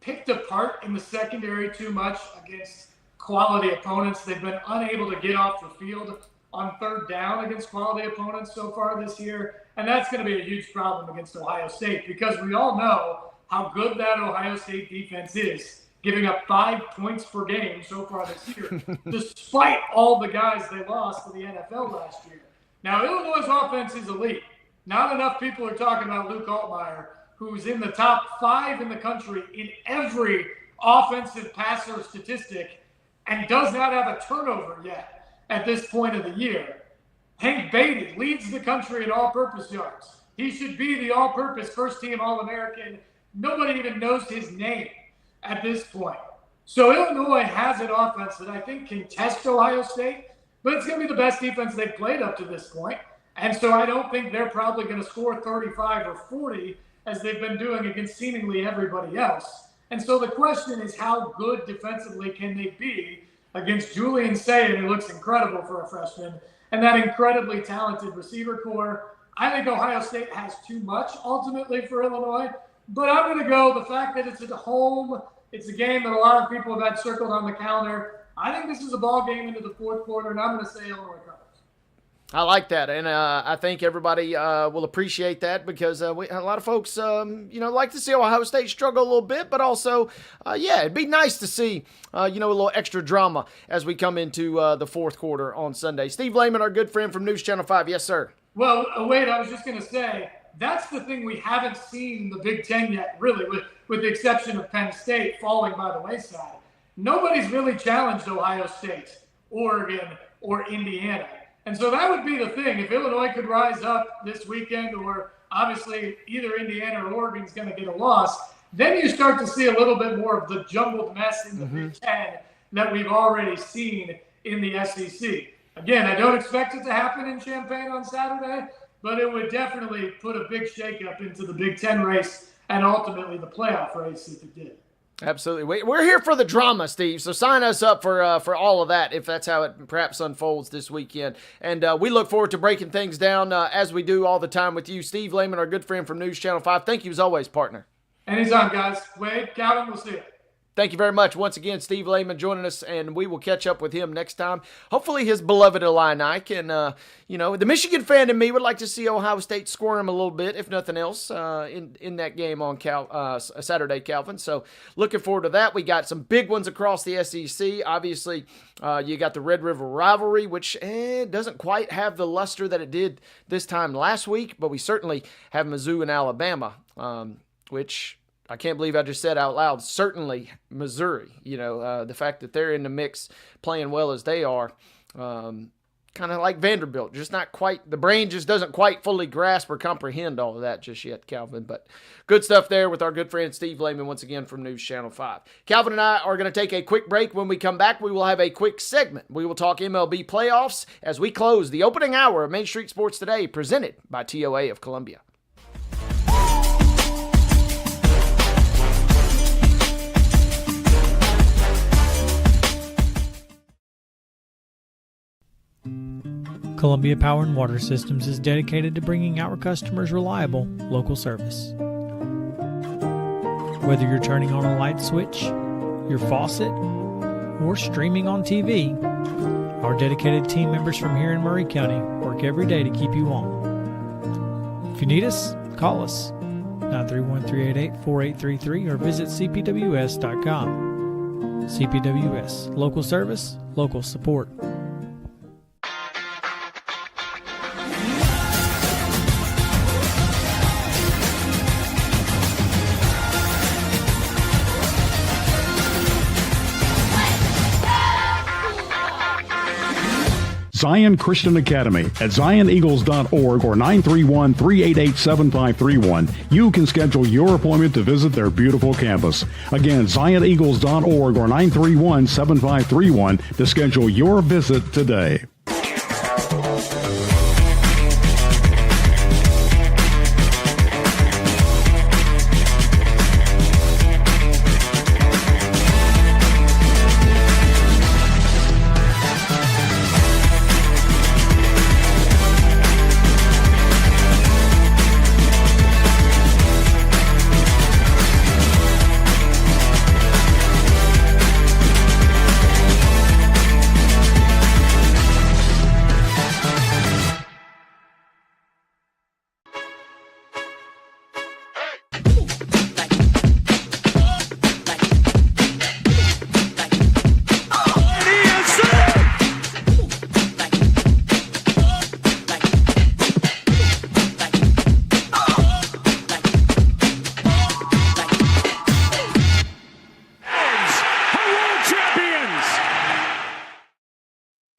picked apart in the secondary too much against quality opponents. They've been unable to get off the field on 3rd down against quality opponents so far this year, and that's going to be a huge problem against Ohio State because we all know how good that Ohio State defense is, giving up 5 points per game so far this year, despite all the guys they lost to the NFL last year. Now, Illinois' offense is elite. Not enough people are talking about Luke Altmaier, who's in the top 5 in the country in every offensive passer statistic and does not have a turnover yet at this point of the year. Hank Beatty leads the country in all-purpose yards. He should be the all-purpose first-team All-American. Nobody even knows his name at this point. So Illinois has an offense that I think can test Ohio State, but it's going to be the best defense they've played up to this point. And so I don't think they're probably going to score 35 or 40 as they've been doing against seemingly everybody else. And so the question is, how good defensively can they be against Julian Sayin, who looks incredible for a freshman, and that incredibly talented receiver core? I think Ohio State has too much ultimately for Illinois, but I'm going to go the fact that it's at home It's a game that a lot of people have had circled on the calendar. I think this is a ball game into the fourth quarter, and I'm going to say Illinois covers. I like that, and I think everybody will appreciate that because a lot of folks, like to see Ohio State struggle a little bit, but also, it'd be nice to see, a little extra drama as we come into the fourth quarter on Sunday. Steve Layman, our good friend from News Channel 5. Yes, sir. Well, Wade, I was just going to say, that's the thing we haven't seen in the Big Ten yet, really, with the exception of Penn State falling by the wayside. Nobody's really challenged Ohio State, Oregon, or Indiana. And so that would be the thing. If Illinois could rise up this weekend, or obviously either Indiana or Oregon is going to get a loss, then you start to see a little bit more of the jumbled mess in the Big Ten that we've already seen in the SEC. Again, I don't expect it to happen in Champaign on Saturday, but it would definitely put a big shakeup into the Big Ten race and ultimately the playoff race if it did. Absolutely. We're here for the drama, Steve, so sign us up for all of that if that's how it perhaps unfolds this weekend. And we look forward to breaking things down as we do all the time with you. Steve Layman, our good friend from News Channel 5. Thank you as always, partner. Anytime, guys. Wade, Calvin, we'll see you. Thank you very much. Once again, Steve Layman joining us, and we will catch up with him next time. Hopefully his beloved Illini can, the Michigan fan in me would like to see Ohio State squirm a little bit, if nothing else, in that game on Saturday, Calvin. So looking forward to that. We got some big ones across the SEC. Obviously, you got the Red River rivalry, which doesn't quite have the luster that it did this time last week, but we certainly have Mizzou and Alabama, which I can't believe I just said out loud, certainly Missouri. The fact that they're in the mix playing well as they are, kind of like Vanderbilt, just not quite, the brain just doesn't quite fully grasp or comprehend all of that just yet, Calvin. But good stuff there with our good friend Steve Layman, once again from News Channel 5. Calvin and I are going to take a quick break. When we come back, we will have a quick segment. We will talk MLB playoffs as we close the opening hour of Main Street Sports Today, presented by TOA of Columbia. Columbia Power and Water Systems is dedicated to bringing our customers reliable, local service. Whether you're turning on a light switch, your faucet, or streaming on TV, our dedicated team members from here in Murray County work every day to keep you on. If you need us, call us 931-388-4833 or visit cpws.com. CPWS, local service, local support. Zion Christian Academy at zioneagles.org or 931-388-7531. You can schedule your appointment to visit their beautiful campus. Again, zioneagles.org or 931-7531 to schedule your visit today.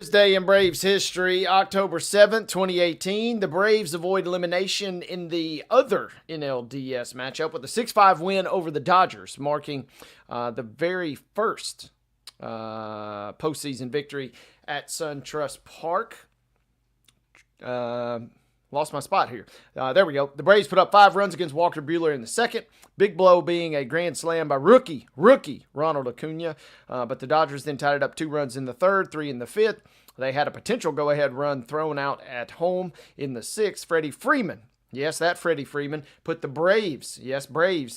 Day in Braves history, October 7th, 2018. The Braves avoid elimination in the other NLDS matchup with a 6-5 win over the Dodgers, marking the very first postseason victory at SunTrust Park. Lost my spot here. There we go. The Braves put up 5 runs against Walker Buehler in the second. Big blow being a grand slam by rookie Ronald Acuna. But the Dodgers then tied it up 2 runs in the third, 3 in the fifth. They had a potential go-ahead run thrown out at home in the sixth. Freddie Freeman Yes, that Freddie Freeman put the Braves,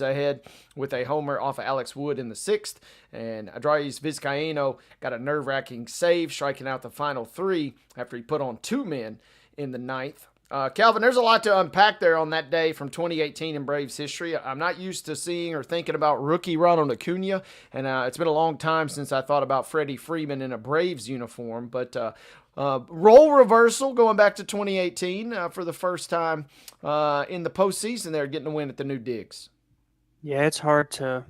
ahead with a homer off of Alex Wood in the sixth. And Andrés Vizcaíno got a nerve-wracking save, striking out the final three after he put on two men in the ninth. Calvin, there's a lot to unpack there on that day from 2018 in Braves history. I'm not used to seeing or thinking about rookie Ronald Acuna, and it's been a long time since I thought about Freddie Freeman in a Braves uniform. But role reversal going back to 2018 for the first time in the postseason. They're getting a win at the new digs. Yeah, it's hard to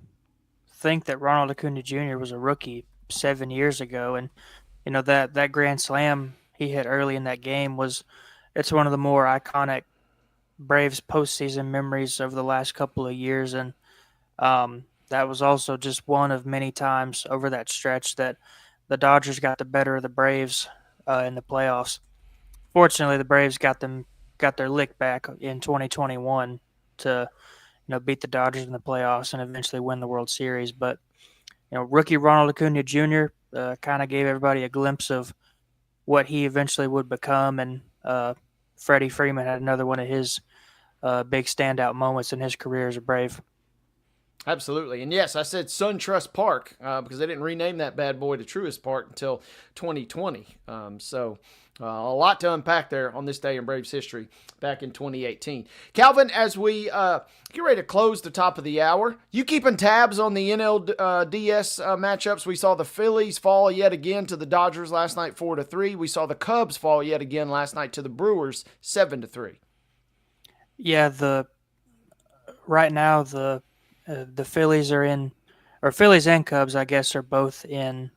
think that Ronald Acuna Jr. was a rookie 7 years ago, and that grand slam he hit early in that game it's one of the more iconic Braves postseason memories over the last couple of years, and that was also just one of many times over that stretch that the Dodgers got the better of the Braves in the playoffs. Fortunately, the Braves got their lick back in 2021 to beat the Dodgers in the playoffs and eventually win the World Series. But rookie Ronald Acuna Jr. Kind of gave everybody a glimpse of what he eventually would become, and Freddie Freeman had another one of his big standout moments in his career as a Brave. Absolutely. And yes, I said SunTrust Park because they didn't rename that bad boy to Truist Park until 2020. So a lot to unpack there on this day in Braves history back in 2018. Calvin, as we get ready to close the top of the hour, you keeping tabs on the NLDS matchups? We saw the Phillies fall yet again to the Dodgers last night 4-3. We saw the Cubs fall yet again last night to the Brewers 7-3. Yeah, right now the Phillies are in, or Phillies and Cubs, I guess, are both in,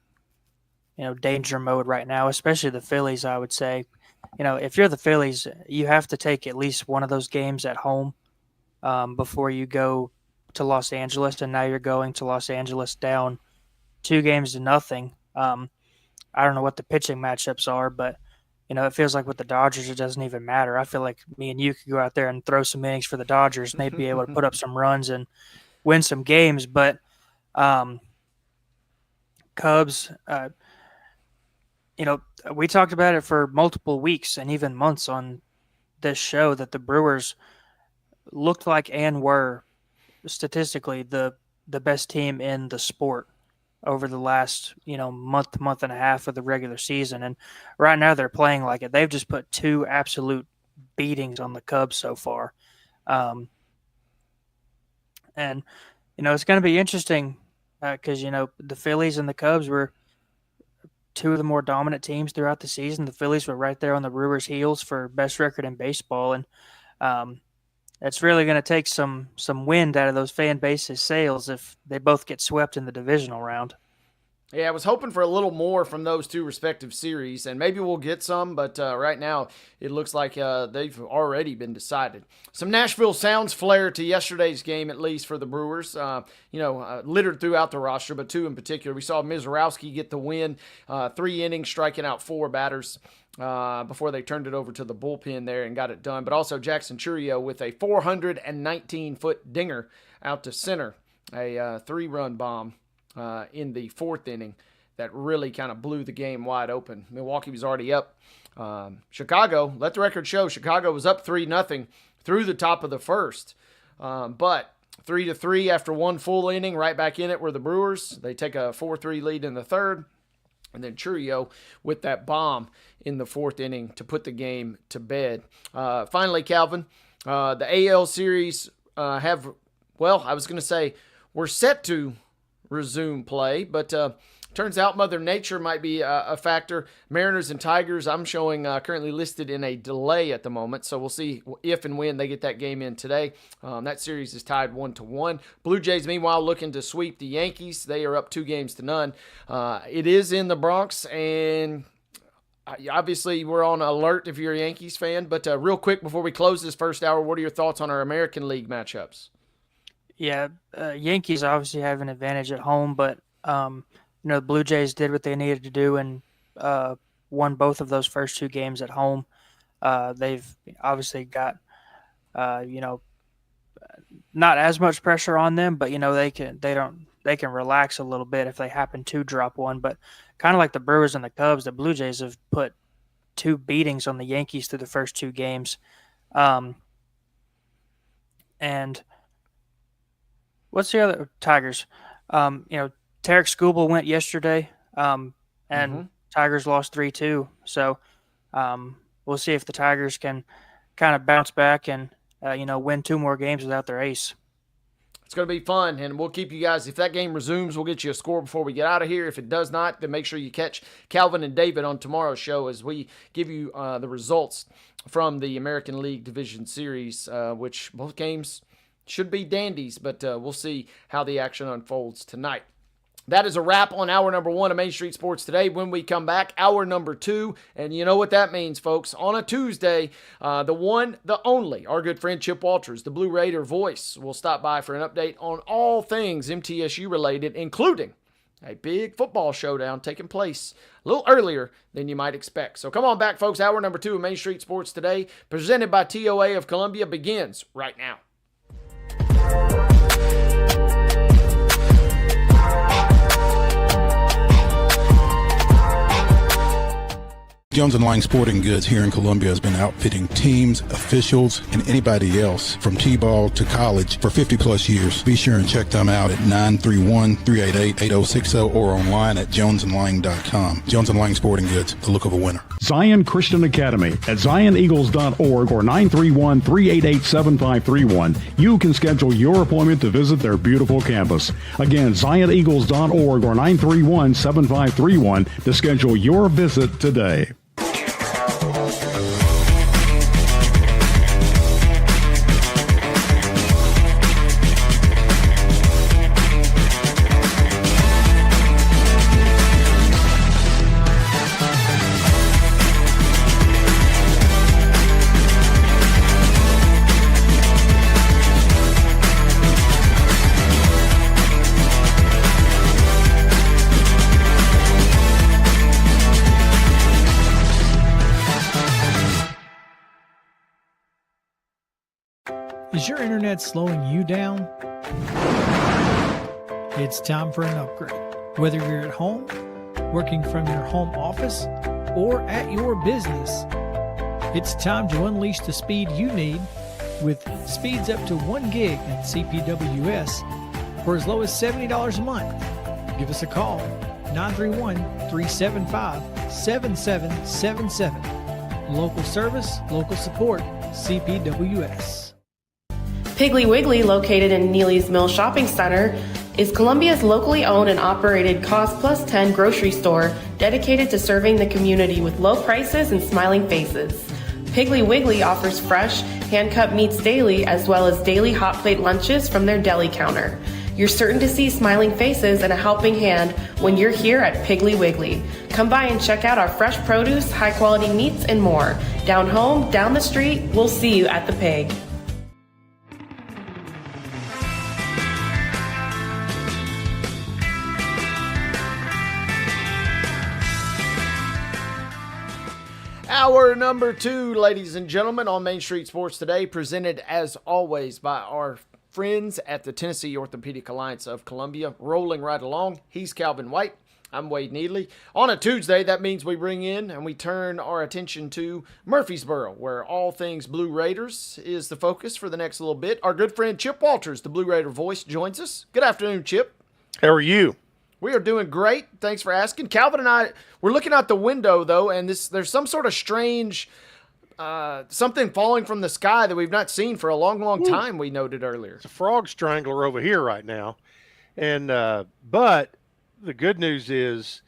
danger mode right now, especially the Phillies, I would say. If you're the Phillies, you have to take at least one of those games at home before you go to Los Angeles, and now you're going to Los Angeles down 2-0. I don't know what the pitching matchups are, but it feels like with the Dodgers, it doesn't even matter. I feel like me and you could go out there and throw some innings for the Dodgers, and they'd be able to put up some runs and win some games. But Cubs, we talked about it for multiple weeks and even months on this show that the Brewers looked like and were statistically the best team in the sport over the last, month and a half of the regular season. And right now they're playing like it. They've just put 2 absolute beatings on the Cubs so far. And, it's going to be interesting because, the Phillies and the Cubs were 2 of the more dominant teams throughout the season. The Phillies were right there on the Brewers' heels for best record in baseball. And it's really going to take some wind out of those fan bases' sails if they both get swept in the divisional round. Yeah, I was hoping for a little more from those 2 respective series, and maybe we'll get some, but right now it looks like they've already been decided. Some Nashville Sounds flair to yesterday's game, at least for the Brewers, littered throughout the roster, but 2 in particular. We saw Mizorowski get the win, 3 innings, striking out 4 batters before they turned it over to the bullpen there and got it done. But also Jackson Chourio with a 419-foot dinger out to center, a 3-run bomb in the 4th inning that really kind of blew the game wide open. Milwaukee was already up. Chicago, let the record show, Chicago was up 3-0 through the top of the first. But 3-3 after 1 full inning, right back in it were the Brewers. They take a 4-3 lead in the 3rd. And then Chourio with that bomb in the 4th inning to put the game to bed. Finally, Calvin, the AL series we're set to resume play, but turns out Mother Nature might be a factor. Mariners and Tigers, I'm showing currently listed in a delay at the moment, so we'll see if and when they get that game in today. That series is tied 1-1. Blue Jays, meanwhile, looking to sweep the Yankees. They are up 2-0. It is in the Bronx, and obviously we're on alert if you're a Yankees fan, but real quick before we close this first hour, what are your thoughts on our American League matchups? Yeah, Yankees obviously have an advantage at home, but the Blue Jays did what they needed to do and won both of those first 2 games at home. They've obviously got not as much pressure on them, but they can relax a little bit if they happen to drop one. But kind of like the Brewers and the Cubs, the Blue Jays have put 2 beatings on the Yankees through the first 2 games. And what's the other Tigers? Tarek Skubal went yesterday, and Tigers lost 3-2. So we'll see if the Tigers can kind of bounce back and win 2 more games without their ace. It's going to be fun, and we'll keep you guys. If that game resumes, we'll get you a score before we get out of here. If it does not, then make sure you catch Calvin and David on tomorrow's show as we give you the results from the American League Division Series, which both games should be dandies, but we'll see how the action unfolds tonight. That is a wrap on hour number 1 of Main Street Sports Today. When we come back, hour number 2, and you know what that means, folks. On a Tuesday, the one, the only, our good friend Chip Walters, the Blue Raider voice, will stop by for an update on all things MTSU related, including a big football showdown taking place a little earlier than you might expect. So come on back, folks. Hour number 2 of Main Street Sports Today, presented by TOA of Columbia, begins right now. Jones & Lang Sporting Goods here in Columbia has been outfitting teams, officials, and anybody else from T-ball to college for 50-plus years. Be sure and check them out at 931-388-8060 or online at jonesandlang.com. Jones & Lang Sporting Goods, the look of a winner. Zion Christian Academy at zioneagles.org or 931-388-7531. You can schedule your appointment to visit their beautiful campus. Again, zioneagles.org or 931-7531 to schedule your visit today. Is your internet slowing you down? It's time for an upgrade. Whether you're at home, working from your home office, or at your business, it's time to unleash the speed you need with speeds up to 1 gig at CPWS for as low as $70 a month. Give us a call, 931-375-7777. Local service, local support, CPWS. Piggly Wiggly, located in Neely's Mill Shopping Center, is Columbia's locally owned and operated Cost Plus 10 grocery store dedicated to serving the community with low prices and smiling faces. Piggly Wiggly offers fresh, hand-cut meats daily as well as daily hot plate lunches from their deli counter. You're certain to see smiling faces and a helping hand when you're here at Piggly Wiggly. Come by and check out our fresh produce, high-quality meats, and more. Down home, down the street, we'll see you at the Pig. Hour number 2, ladies and gentlemen, on Main Street Sports Today, presented as always by our friends at the Tennessee Orthopedic Alliance of Columbia. Rolling right along, he's Calvin White. I'm Wade Needley. On a Tuesday, that means we bring in and we turn our attention to Murfreesboro, where all things Blue Raiders is the focus for the next little bit. Our good friend Chip Walters, the Blue Raider voice, joins us. Good afternoon, Chip. How are you? We are doing great. Thanks for asking. Calvin and I, we're looking out the window, though, and there's some sort of strange something falling from the sky that we've not seen for a long, long time, we noted earlier. It's a frog strangler over here right now. And but the good news is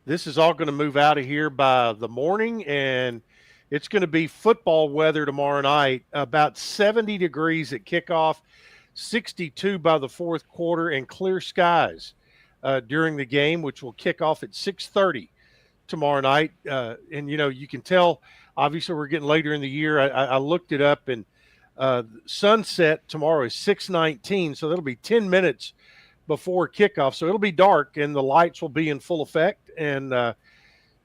this is all going to move out of here by the morning, and it's going to be football weather tomorrow night, about 70 degrees at kickoff, 62 by the fourth quarter, and clear skies during the game, which will kick off at 6:30 tomorrow night. And, you know, you can tell, obviously, we're getting later in the year. I looked it up, and sunset tomorrow is 6:19, so that'll be 10 minutes before kickoff. So it'll be dark, and the lights will be in full effect, and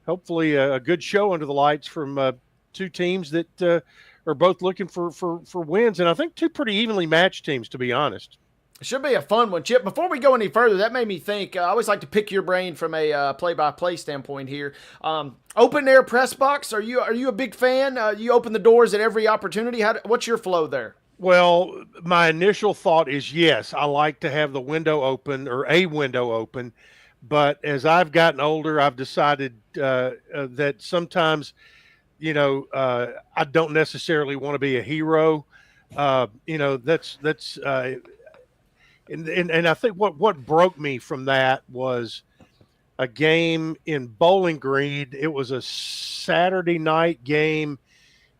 hopefully a good show under the lights from two teams that are both looking for wins, and I think two pretty evenly matched teams, to be honest. It should be a fun one, Chip. Before we go any further, that made me think. I always like to pick your brain from a play-by-play standpoint here. Open air press box. Are you a big fan? You open the doors at every opportunity. What's your flow there? Well, my initial thought is yes, I like to have the window open or a window open. But as I've gotten older, I've decided that sometimes, I don't necessarily want to be a hero. That's and I think what broke me from that was a game in Bowling Green. It was a Saturday night game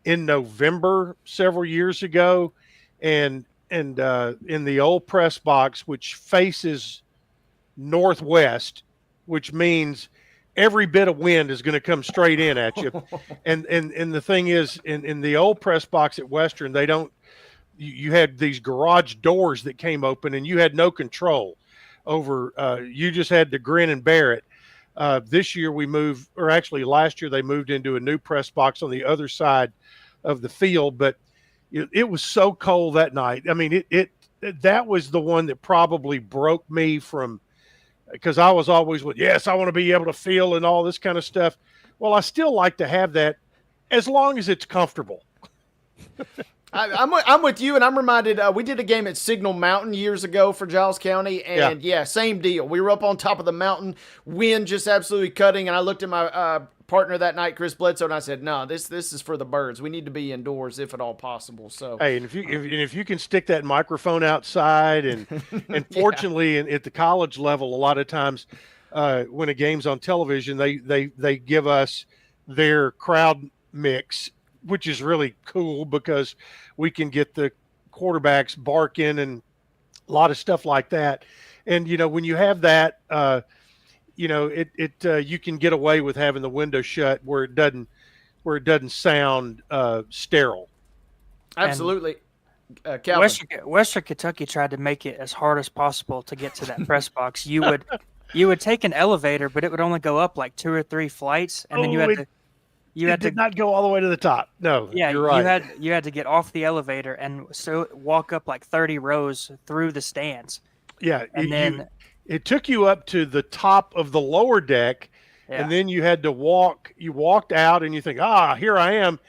in November several years ago, and in the old press box, which faces northwest, which means every bit of wind is going to come straight in at you. And the thing is, in the old press box at Western, they don't. You had these garage doors that came open, and you had no control over. You just had to grin and bear it. This year we moved, or actually last year they moved into a new press box on the other side of the field, but it was so cold that night. I mean, that was the one that probably broke me from, because I was always with, yes, I want to be able to feel and all this kind of stuff. Well, I still like to have that as long as it's comfortable. I'm with you, and I'm reminded we did a game at Signal Mountain years ago for Giles County, and yeah, same deal. We were up on top of the mountain, wind just absolutely cutting, and I looked at my partner that night, Chris Bledsoe, and I said, "No, this is for the birds. We need to be indoors if at all possible." So, hey, and if you can stick that microphone outside, and fortunately, at the college level, a lot of times when a game's on television, they give us their crowd mix, which is really cool because we can get the quarterbacks barking and a lot of stuff like that. And, when you have that, you can get away with having the window shut where it doesn't sound sterile. Absolutely. Calvin. Western Kentucky tried to make it as hard as possible to get to that press box. You would take an elevator, but it would only go up like 2 or 3 flights, and then you had to not go all the way to the top. No, yeah, you're right. You had to get off the elevator and so walk up like 30 rows through the stands. Yeah, and then it took you up to the top of the lower deck, and then you had to walk. You walked out, and you think, here I am.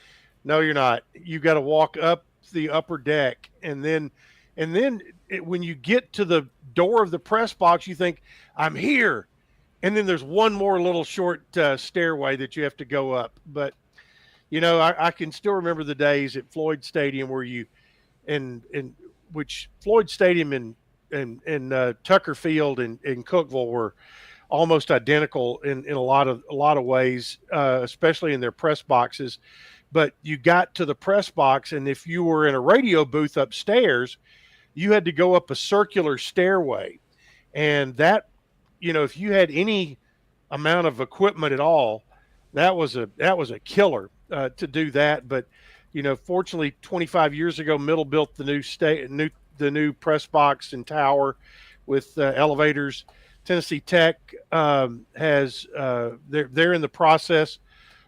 No, you're not. You got to walk up the upper deck, and then when you get to the door of the press box, you think, I'm here. And then there's one more little short stairway that you have to go up. But, I can still remember the days at Floyd Stadium where which Floyd Stadium and Tucker Field and Cookeville were almost identical in a lot of ways, especially in their press boxes. But you got to the press box, and if you were in a radio booth upstairs, you had to go up a circular stairway. And that, if you had any amount of equipment at all, that was a killer to do that. But fortunately, 25 years ago, Middle built the new press box and tower with elevators. Tennessee Tech has they're in the process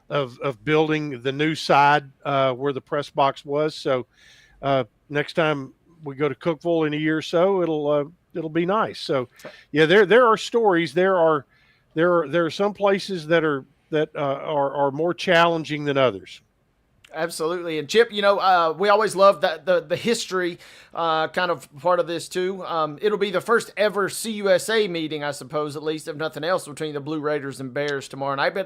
of building the new side where the press box was. So next time we go to Cookeville in a year or so, it'll be nice. So, yeah, there are stories. There are some places that are more challenging than others. Absolutely. And Chip, we always love that the history kind of part of this too. It'll be the first ever CUSA meeting, I suppose, at least if nothing else, between the Blue Raiders and Bears tomorrow night. But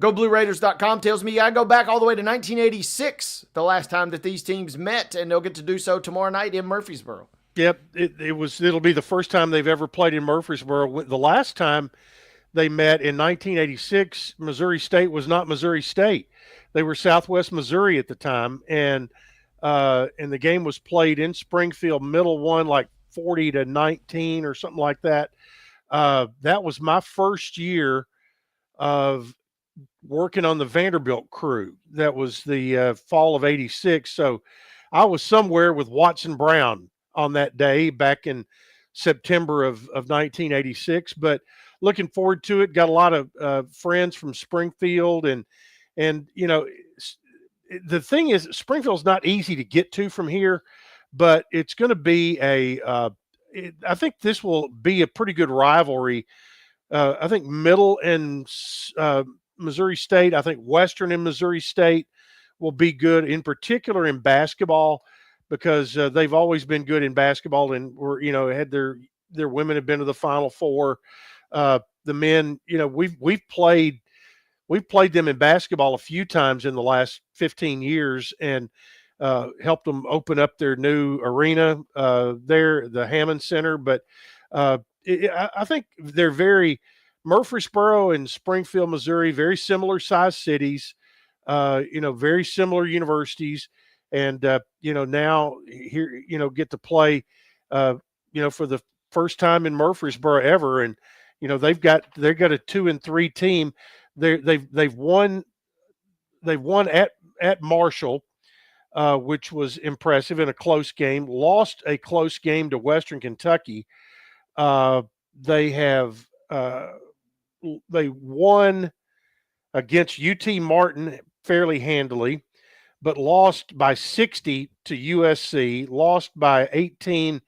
GoBlueRaiders.com tells me I go back all the way to 1986, the last time that these teams met, and they'll get to do so tomorrow night in Murfreesboro. Yep, it'll be the first time they've ever played in Murfreesboro. The last time they met in 1986, Missouri State was not Missouri State. They were Southwest Missouri at the time, and the game was played in Springfield. Middle won like 40-19 or something like that. That was my first year of working on the Vanderbilt crew. That was the fall of '86. So I was somewhere with Watson Brown on that day back in September of 1986. But looking forward to it. Got a lot of friends from Springfield, and the thing is, Springfield's not easy to get to from here, but it's going to be I think this will be a pretty good rivalry. I think Middle and Missouri State, I think Western and Missouri State will be good, in particular in basketball, because they've always been good in basketball and were, had their women have been to the Final Four. The men, we've played them in basketball a few times in the last 15 years and helped them open up their new arena there, the Hammond Center. But I think they're Murfreesboro and Springfield, Missouri, very similar size cities, very similar universities. And, now here, get to play, for the first time in Murfreesboro ever. And, they've got a 2-3 team. They've won at Marshall, which was impressive in a close game. Lost a close game to Western Kentucky. They won against UT Martin fairly handily, but lost by 60 to USC. Lost by 18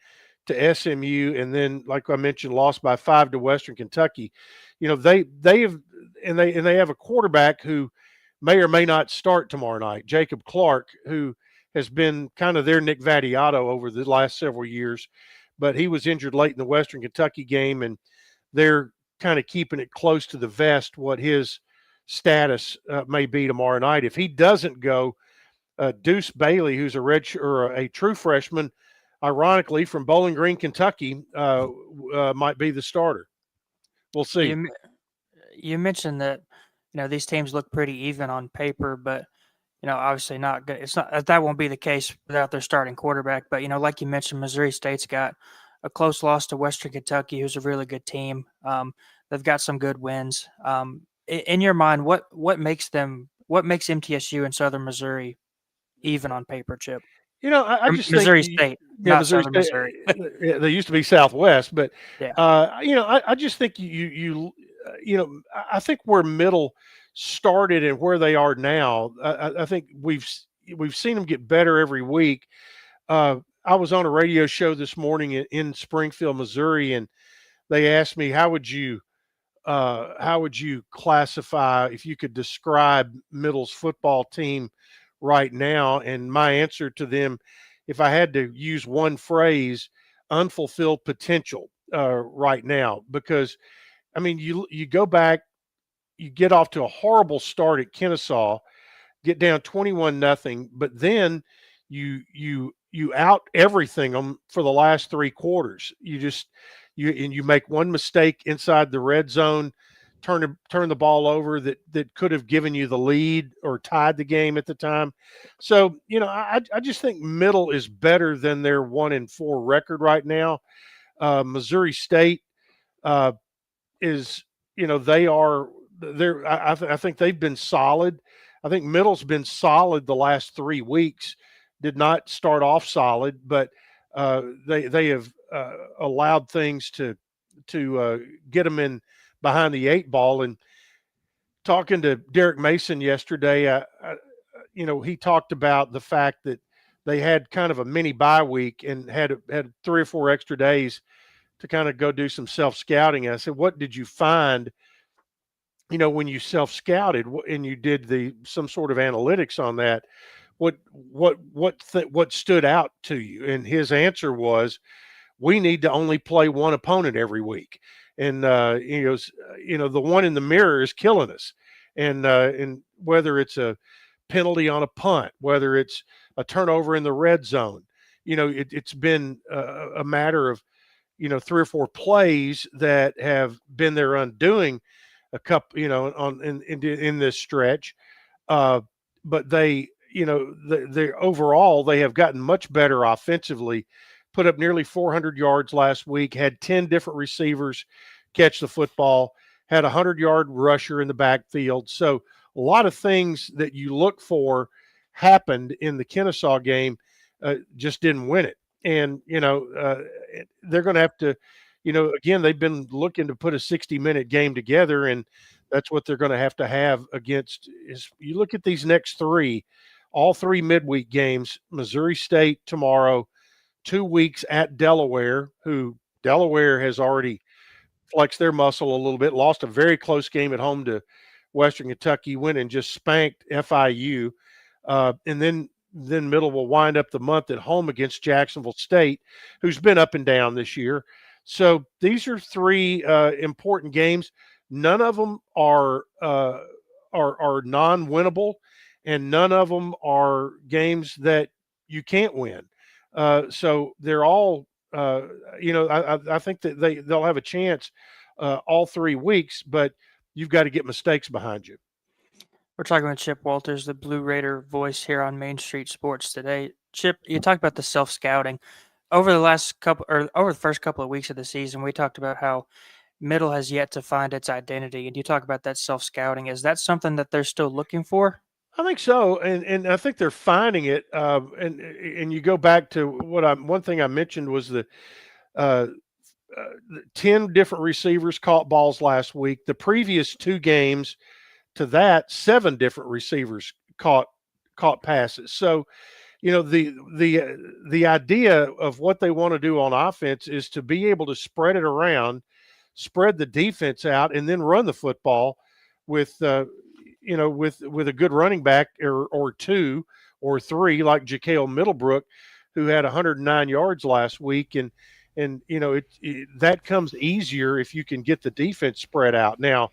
to SMU, and then, like I mentioned, lost by 5 to Western Kentucky. They have a quarterback who may or may not start tomorrow night, Jacob Clark, who has been kind of their Nick Vattiato over the last several years, but he was injured late in the Western Kentucky game, and they're kind of keeping it close to the vest what his status may be tomorrow night. If he doesn't go, Deuce Bailey, who's a true freshman, ironically from Bowling Green, Kentucky, might be the starter. We'll see. You mentioned that these teams look pretty even on paper, but obviously not good. It's not that won't be the case without their starting quarterback. But like you mentioned, Missouri State's got a close loss to Western Kentucky, who's a really good team. They've got some good wins. In your mind, what makes MTSU and Southern Missouri even on paper, Chip? I just Missouri think State, yeah, not Missouri Southern State. Missouri. They used to be Southwest, but yeah. I just think I think where Middle started and where they are now, I think we've seen them get better every week. I was on a radio show this morning in Springfield, Missouri, and they asked me, how would you classify, if you could describe Middle's football team right now? And my answer to them, if I had to use one phrase, unfulfilled potential right now. Because I mean, you go back, you get off to a horrible start at Kennesaw, get down 21-0, but then you out everything them for the last 3 quarters. You make one mistake inside the red zone, turn the ball over that could have given you the lead or tied the game at the time. So, I just think Middle is better than their 1-4 record right now. Missouri State is, I think they've been solid. I think Middle's been solid the last 3 weeks. Did not start off solid, but they have allowed things to get them in behind the 8 ball. And talking to Derek Mason yesterday, he talked about the fact that they had kind of a mini bye week and had 3 or 4 extra days to kind of go do some self-scouting. And I said, what did you find, when you self-scouted and you did some sort of analytics on that? What stood out to you? And his answer was, we need to only play one opponent every week. And he goes, the one in the mirror is killing us. And whether it's a penalty on a punt, whether it's a turnover in the red zone, it's been a matter of 3 or 4 plays that have been their undoing a couple, in this stretch. But they overall, they have gotten much better offensively, put up nearly 400 yards last week, had 10 different receivers catch the football, had a 100-yard rusher in the backfield. So a lot of things that you look for happened in the Kennesaw game, just didn't win it. And, they're going to have to, again, they've been looking to put a 60-minute game together, and that's what they're going to have against. Is you look at these next 3, all 3 midweek games: Missouri State tomorrow, 2 weeks at Delaware, who Delaware has already flexed their muscle a little bit, lost a very close game at home to Western Kentucky, went and just spanked FIU. And then then Middle will wind up the month at home against Jacksonville State, who's been up and down this year. So these are three important games. None of them are non-winnable, and none of them are games that you can't win. So they're all, I think that they'll have a chance all 3 weeks, but you've got to get mistakes behind you. We're talking with Chip Walters, the Blue Raider voice here on Main Street Sports today. Chip, you talked about the self-scouting. Over the first couple of weeks of the season, we talked about how Middle has yet to find its identity. And you talk about that self-scouting. Is that something that they're still looking for? I think so, and I think they're finding it. And you go back to one thing I mentioned was the 10 different receivers caught balls last week. The previous 2 games to that, 7 different receivers caught passes. So, the idea of what they want to do on offense is to be able to spread it around, spread the defense out, and then run the football with with a good running back or 2 or 3 like Jakail Middlebrook, who had 109 yards last week, and that comes easier if you can get the defense spread out. Now,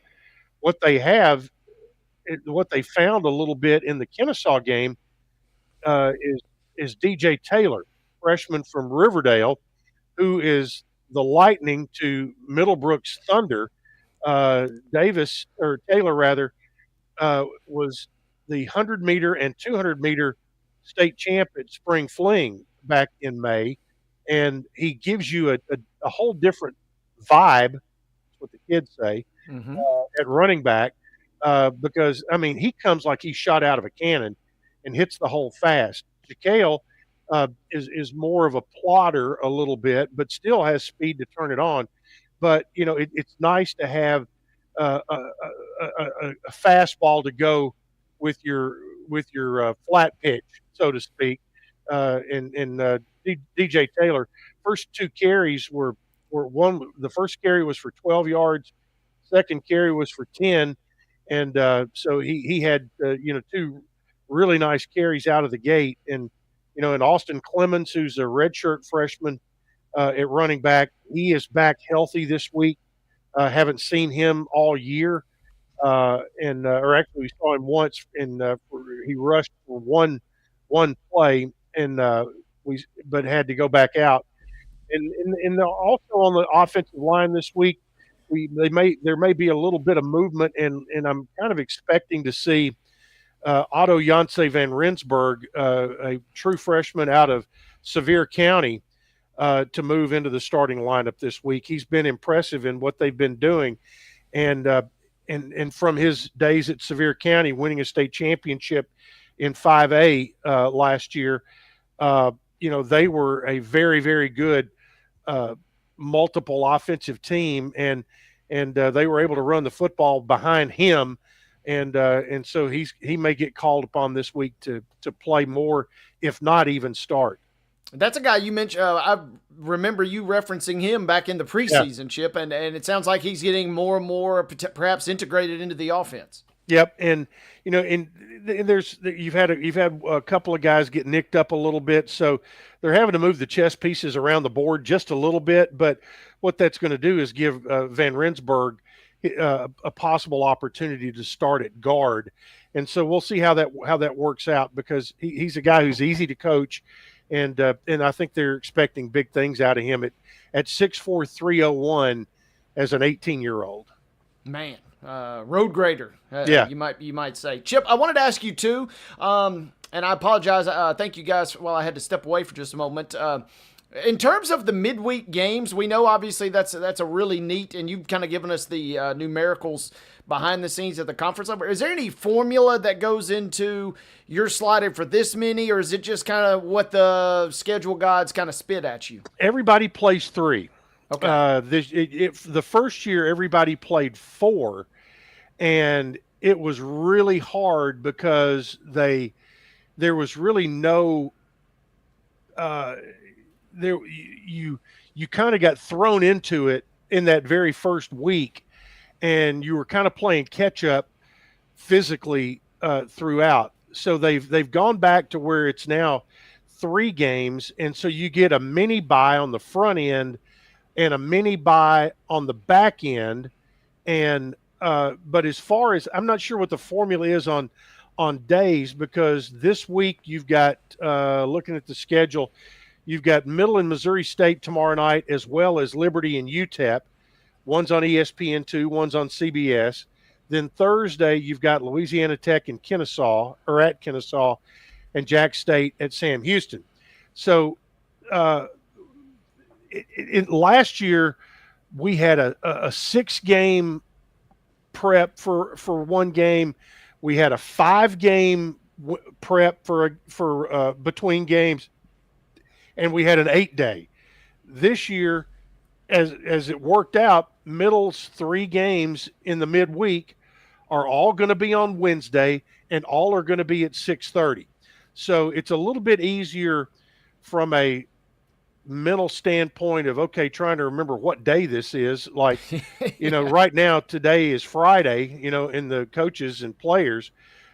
what they found a little bit in the Kennesaw game is DJ Taylor, freshman from Riverdale, who is the lightning to Middlebrook's thunder. Taylor rather, was the 100-meter and 200-meter state champ at Spring Fling back in May, and he gives you a whole different vibe, that's what the kids say, at running back, because, he comes like he's shot out of a cannon and hits the hole fast. Jakail is more of a plotter a little bit, but still has speed to turn it on. But, it's nice to have a fastball to go with your flat pitch, so to speak. DJ Taylor, first 2 carries were one. The first carry was for 12 yards, second carry was for 10, and so he had 2 really nice carries out of the gate. And and Austin Clemens, who's a redshirt freshman at running back, he is back healthy this week. Haven't seen him all year, or actually we saw him once, and he rushed for one play, and but had to go back out. And also on the offensive line this week, there may be a little bit of movement, and I'm kind of expecting to see Otto Janse van Rensburg, a true freshman out of Sevier County, to move into the starting lineup this week. He's been impressive in what they've been doing, and from his days at Sevier County, winning a state championship in 5A last year, they were a very, very good multiple offensive team, and they were able to run the football behind him. And so he may get called upon this week to play more, if not even start. That's a guy you mentioned. I remember you referencing him back in the preseason, Chip, and it sounds like he's getting more and more perhaps integrated into the offense. Yep, and you've had a couple of guys get nicked up a little bit, so they're having to move the chess pieces around the board just a little bit. But what that's going to do is give Van Rensburg a possible opportunity to start at guard, and so we'll see how that works out, because he's a guy who's easy to coach, and I think they're expecting big things out of him at 6'4", 301 as an 18-year-old. Man, road grader, yeah, you might say. Chip, I wanted to ask you too, and I apologize. Thank you guys. Well, I had to step away for just a moment. In terms of the midweek games, we know obviously that's a really neat, and you've kind of given us the numericals behind the scenes at the conference level. Is there any formula that goes into you're slotted for this many, or is it just kind of what the schedule gods kind of spit at you? Everybody plays 3. Okay. The first year, everybody played 4, and it was really hard because there was really no you kind of got thrown into it in that very first week, and you were kind of playing catch up physically throughout. so they've gone back to where it's now 3 games, and so you get a mini bye on the front end and a mini bye on the back end. And but as far as, I'm not sure what the formula is on days, because this week you've got, looking at the schedule, you've got Middle and Missouri State tomorrow night, as well as Liberty and UTEP. One's on ESPN2, one's on CBS. Then Thursday you've got Louisiana Tech in Kennesaw, or at Kennesaw, and Jack State at Sam Houston. So last year we had a 6-game prep for one game. We had a 5-game prep for between games, and we had an 8-day. This year, as it worked out, Middle's 3 games in the midweek are all going to be on Wednesday, and all are going to be at 6:30. So it's a little bit easier from a mental standpoint of, okay, trying to remember what day this is. Like, right now, today is Friday, in the coaches and players,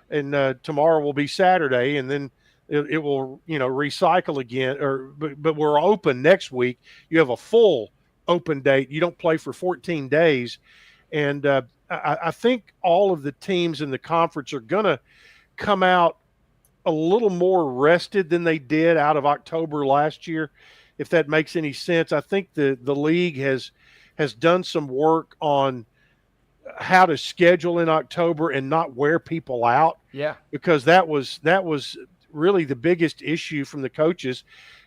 and tomorrow will be Saturday, and then it will, recycle again. But we're open next week. You have a full open date. You don't play for 14 days. And I think all of the teams in the conference are going to come out a little more rested than they did out of October last year, if that makes any sense. I think the league has done some work on how to schedule in October and not wear people out. Yeah. Because that was really the biggest issue from the coaches.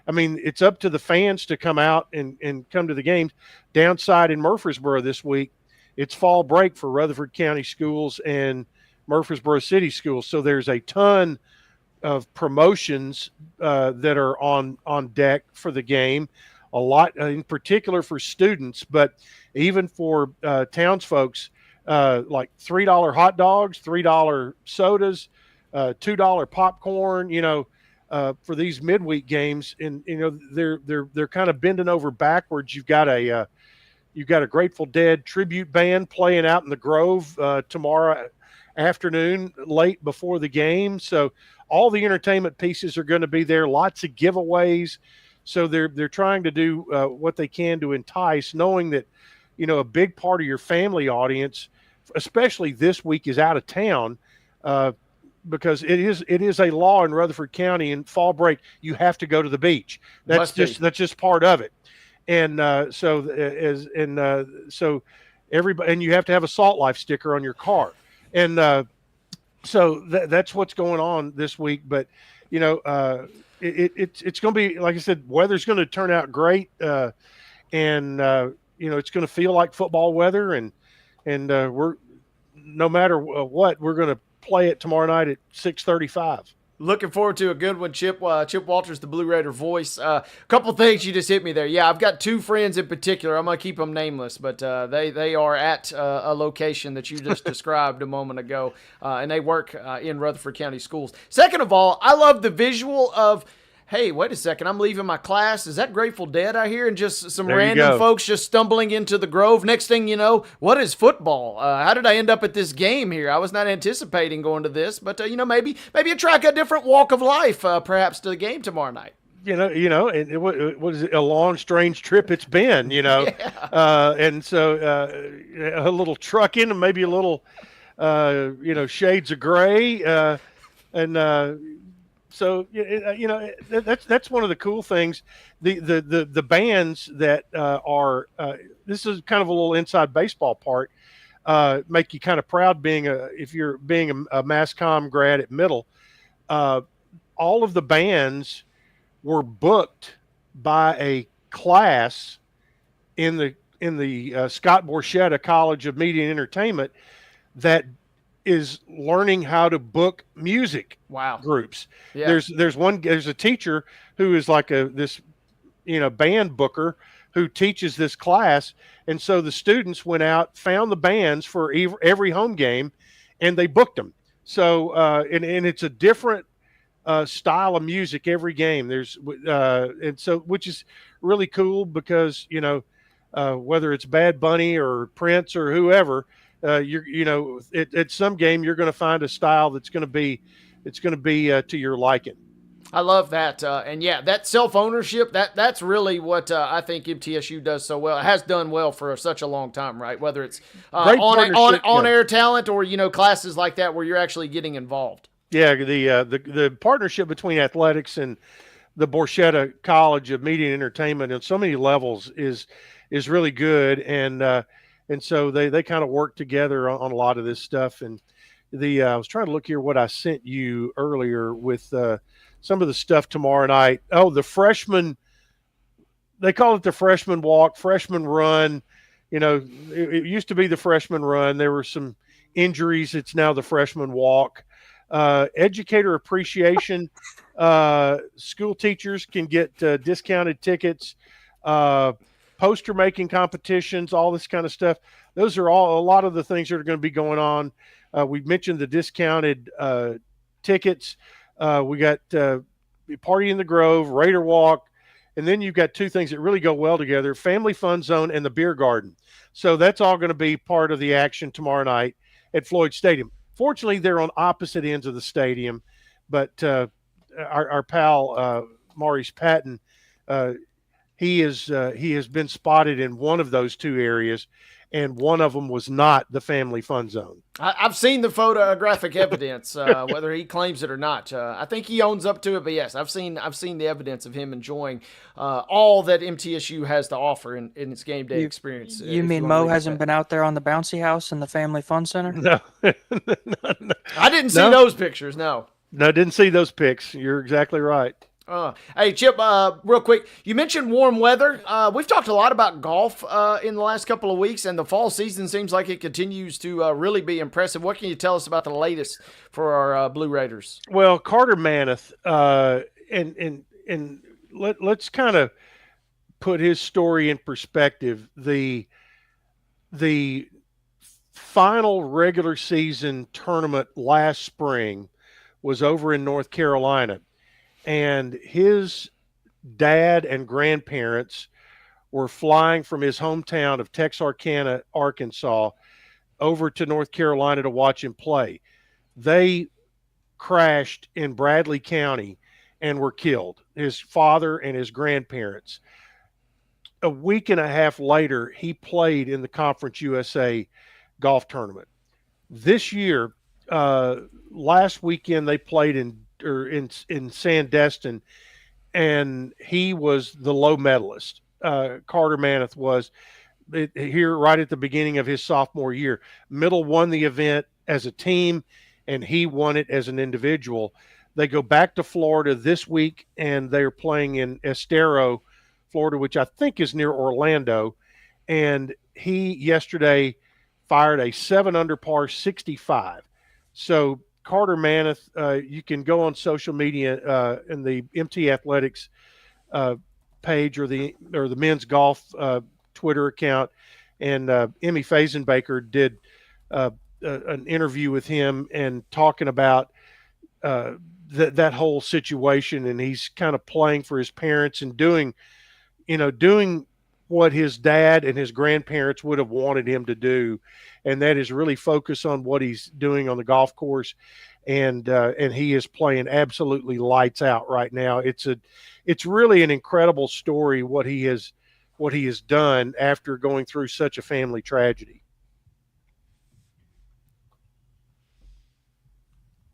I mean, it's up to the fans to come out and come to the games. Downside in Murfreesboro this week, it's fall break for Rutherford County schools and Murfreesboro City schools. So there's a ton of promotions that are on deck for the game, a lot in particular for students, but even for townsfolks, like $3 hot dogs, $3 sodas, $2 popcorn, for these midweek games. And they're kind of bending over backwards. You've got a Grateful Dead tribute band playing out in the Grove tomorrow afternoon, late before the game. So all the entertainment pieces are going to be there. Lots of giveaways. So they're trying to do what they can to entice, knowing that a big part of your family audience, especially this week, is out of town, because it is a law in Rutherford County in fall break. You have to go to the beach. That's just part of it. And so everybody, and you have to have a Salt Life sticker on your car. And so that's what's going on this week. But it's going to be, like I said, weather's going to turn out great, and it's going to feel like football weather, and we're, no matter what, we're going to play it tomorrow night at 6:35. Looking forward to a good one, Chip. Chip Walters, the Blue Raider voice. A couple things you just hit me there. Yeah, I've got 2 friends in particular. I'm going to keep them nameless, but they are at a location that you just described a moment ago, and they work in Rutherford County schools. Second of all, I love the visual of, hey, wait a second, I'm leaving my class. Is that Grateful Dead I hear? And just some random folks just stumbling into the Grove. Next thing you know, what is football? How did I end up at this game here? I was not anticipating going to this, but maybe attract a different walk of life, perhaps, to the game tomorrow night. And it was a long, strange trip it's been, yeah. And so a little trucking and maybe a little, shades of gray, so that's one of the cool things. The bands that are this is kind of a little inside baseball part, make you kind of proud if you're being a mass comm grad at Middle. All of the bands were booked by a class in the Scott Borchetta College of Media and Entertainment that is learning how to book music groups. Yeah. There's a teacher who is like this band booker who teaches this class. And so the students went out, found the bands for every home game, and they booked them. So, and it's a different style of music every game. And so, which is really cool because, whether it's Bad Bunny or Prince or whoever, at some game you're going to find a style that's going to be it's going to be to your liking. I love that, and yeah, that self-ownership, that's really what I think MTSU does so well. It has done well for such a long time, right? Whether it's on-air talent or classes like that where you're actually getting involved. Yeah, the partnership between athletics and the Borchetta College of Media and Entertainment on so many levels is really good, and so they kind of work together on a lot of this stuff. And I was trying to look here what I sent you earlier with some of the stuff tomorrow night. Oh, the freshman, they call it the freshman walk, freshman run. It used to be the freshman run. There were some injuries. It's now the freshman walk. Educator appreciation. School teachers can get discounted tickets, poster making competitions, all this kind of stuff. Those are a lot of the things that are going to be going on. We mentioned the discounted tickets. We got Party in the Grove, Raider Walk, and then you've got two things that really go well together, Family Fun Zone and the Beer Garden. So that's all going to be part of the action tomorrow night at Floyd Stadium. Fortunately, they're on opposite ends of the stadium, but our pal Maurice Patton, he has been spotted in one of those two areas, and one of them was not the Family Fun Zone. I've seen the photographic evidence, whether he claims it or not. I think he owns up to it, but yes, I've seen the evidence of him enjoying all that MTSU has to offer in its game day experience. You mean Mo hasn't been out there on the bouncy house in the Family Fun Center? No, I didn't see those pictures. No, didn't see those pics. You're exactly right. Hey, Chip, real quick, you mentioned warm weather. We've talked a lot about golf in the last couple of weeks, and the fall season seems like it continues to really be impressive. What can you tell us about the latest for our Blue Raiders? Well, Carter Manath, and let's kind of put his story in perspective. The final regular season tournament last spring was over in North Carolina. And his dad and grandparents were flying from his hometown of Texarkana, Arkansas, over to North Carolina to watch him play. They crashed in Bradley County and were killed, his father and his grandparents. A week and a half later, he played in the Conference USA golf tournament. This year, last weekend, they played in Sandestin, and he was the low medalist. Carter Manath was here right at the beginning of his sophomore year. Middle won the event as a team, and he won it as an individual. They go back to Florida this week, and they're playing in Estero, Florida, which I think is near Orlando. And he yesterday fired a 7-under par 65. So Carter Manath, you can go on social media in the MT Athletics page or the men's golf Twitter account, and Emmy Fazenbaker did an interview with him and talking about that whole situation, and he's kind of playing for his parents and doing what his dad and his grandparents would have wanted him to do, and that is really focus on what he's doing on the golf course, and he is playing absolutely lights out right now. It's really an incredible story what he has done after going through such a family tragedy.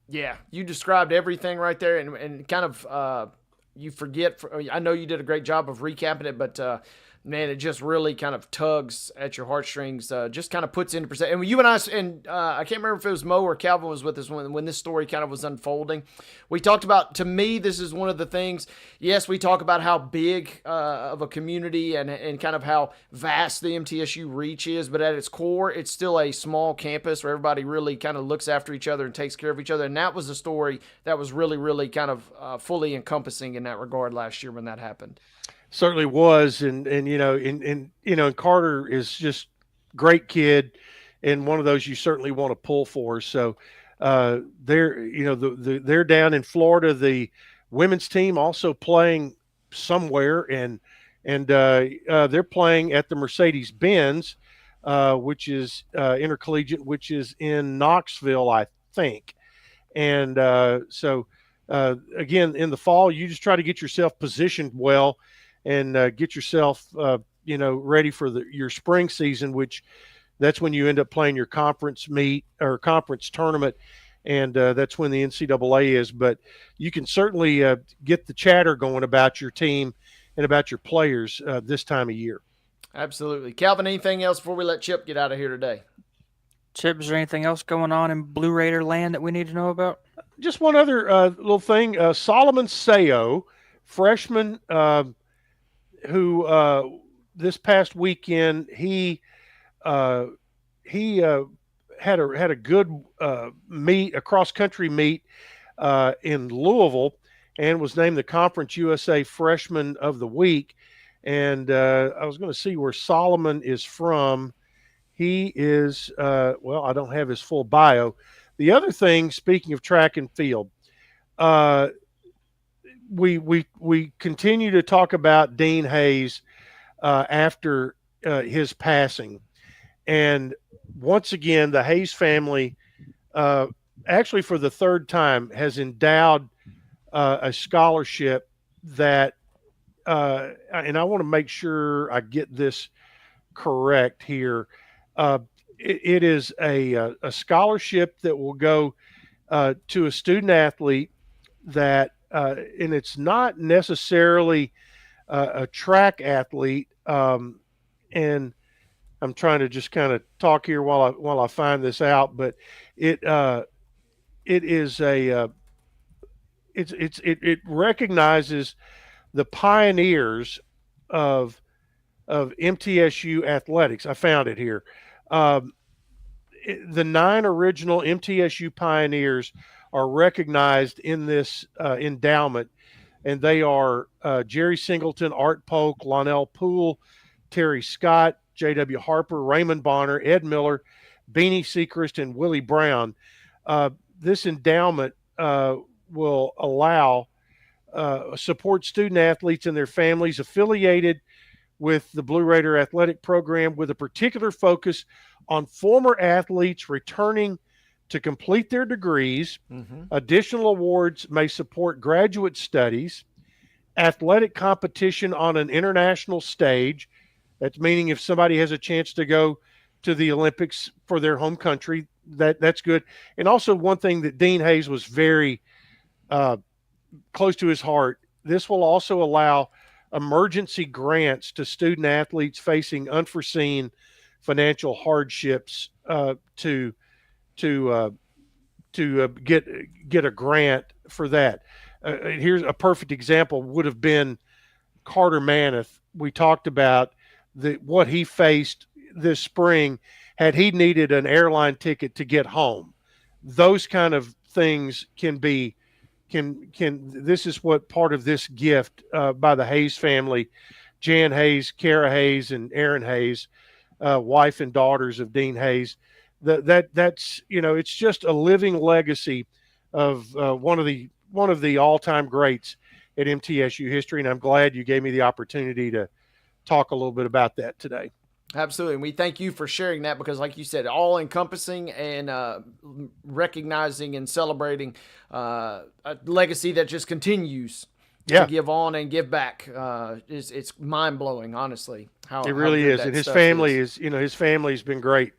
Yeah, you described everything right there, and kind of you forget. I know you did a great job of recapping it, but man, it just really kind of tugs at your heartstrings. Just kind of puts into perspective. And you and I, I can't remember if it was Mo or Calvin was with us when this story kind of was unfolding. We talked about, to me, this is one of the things. Yes, we talk about how big of a community and kind of how vast the MTSU reach is, but at its core, it's still a small campus where everybody really kind of looks after each other and takes care of each other. And that was a story that was really, really kind of fully encompassing in that regard last year when that happened. Certainly was, and Carter is just great kid, and one of those you certainly want to pull for. So they're down in Florida. The women's team also playing somewhere, and they're playing at the Mercedes-Benz, which is intercollegiate, which is in Knoxville, I think. And again, in the fall, you just try to get yourself positioned well and get yourself, ready for your spring season, which that's when you end up playing your conference meet or conference tournament. And that's when the NCAA is. But you can certainly get the chatter going about your team and about your players this time of year. Absolutely. Calvin, anything else before we let Chip get out of here today? Chip, is there anything else going on in Blue Raider land that we need to know about? Just one other little thing. Solomon Sayo, freshman, who this past weekend he had a good meet, a cross country meet in Louisville, and was named the Conference USA Freshman of the Week. And I was going to see where Solomon is from. He is I don't have his full bio. The other thing, speaking of track and field, we continue to talk about Dean Hayes after his passing. And once again, the Hayes family, actually for the third time, has endowed a scholarship that, and I want to make sure I get this correct here. It is a scholarship that will go to a student athlete that, and it's not necessarily a track athlete. And I'm trying to just kind of talk here while I find this out, but it is it recognizes the pioneers of MTSU athletics. I found it here. The 9 original MTSU pioneers are recognized in this endowment, and they are Jerry Singleton, Art Polk, Lonell Poole, Terry Scott, J.W. Harper, Raymond Bonner, Ed Miller, Beanie Sechrist, and Willie Brown. This endowment will allow support student athletes and their families affiliated with the Blue Raider athletic program, with a particular focus on former athletes returning to complete their degrees. Mm-hmm. Additional awards may support graduate studies, athletic competition on an international stage. That's meaning if somebody has a chance to go to the Olympics for their home country, that's good. And also one thing that Dean Hayes was very close to his heart, this will also allow emergency grants to student athletes facing unforeseen financial hardships to get a grant for that. Here's a perfect example would have been Carter Maneth. We talked about what he faced this spring had he needed an airline ticket to get home. Those kind of things this is what part of this gift by the Hayes family, Jan Hayes, Kara Hayes, and Aaron Hayes, wife and daughters of Dean Hayes. That's it's just a living legacy of one of the all-time greats at MTSU history, and I'm glad you gave me the opportunity to talk a little bit about that today. Absolutely. And we thank you for sharing that because, like you said, all encompassing and recognizing and celebrating a legacy that just continues to give on and give back. It's mind blowing, honestly. It really is. And his family his family's been great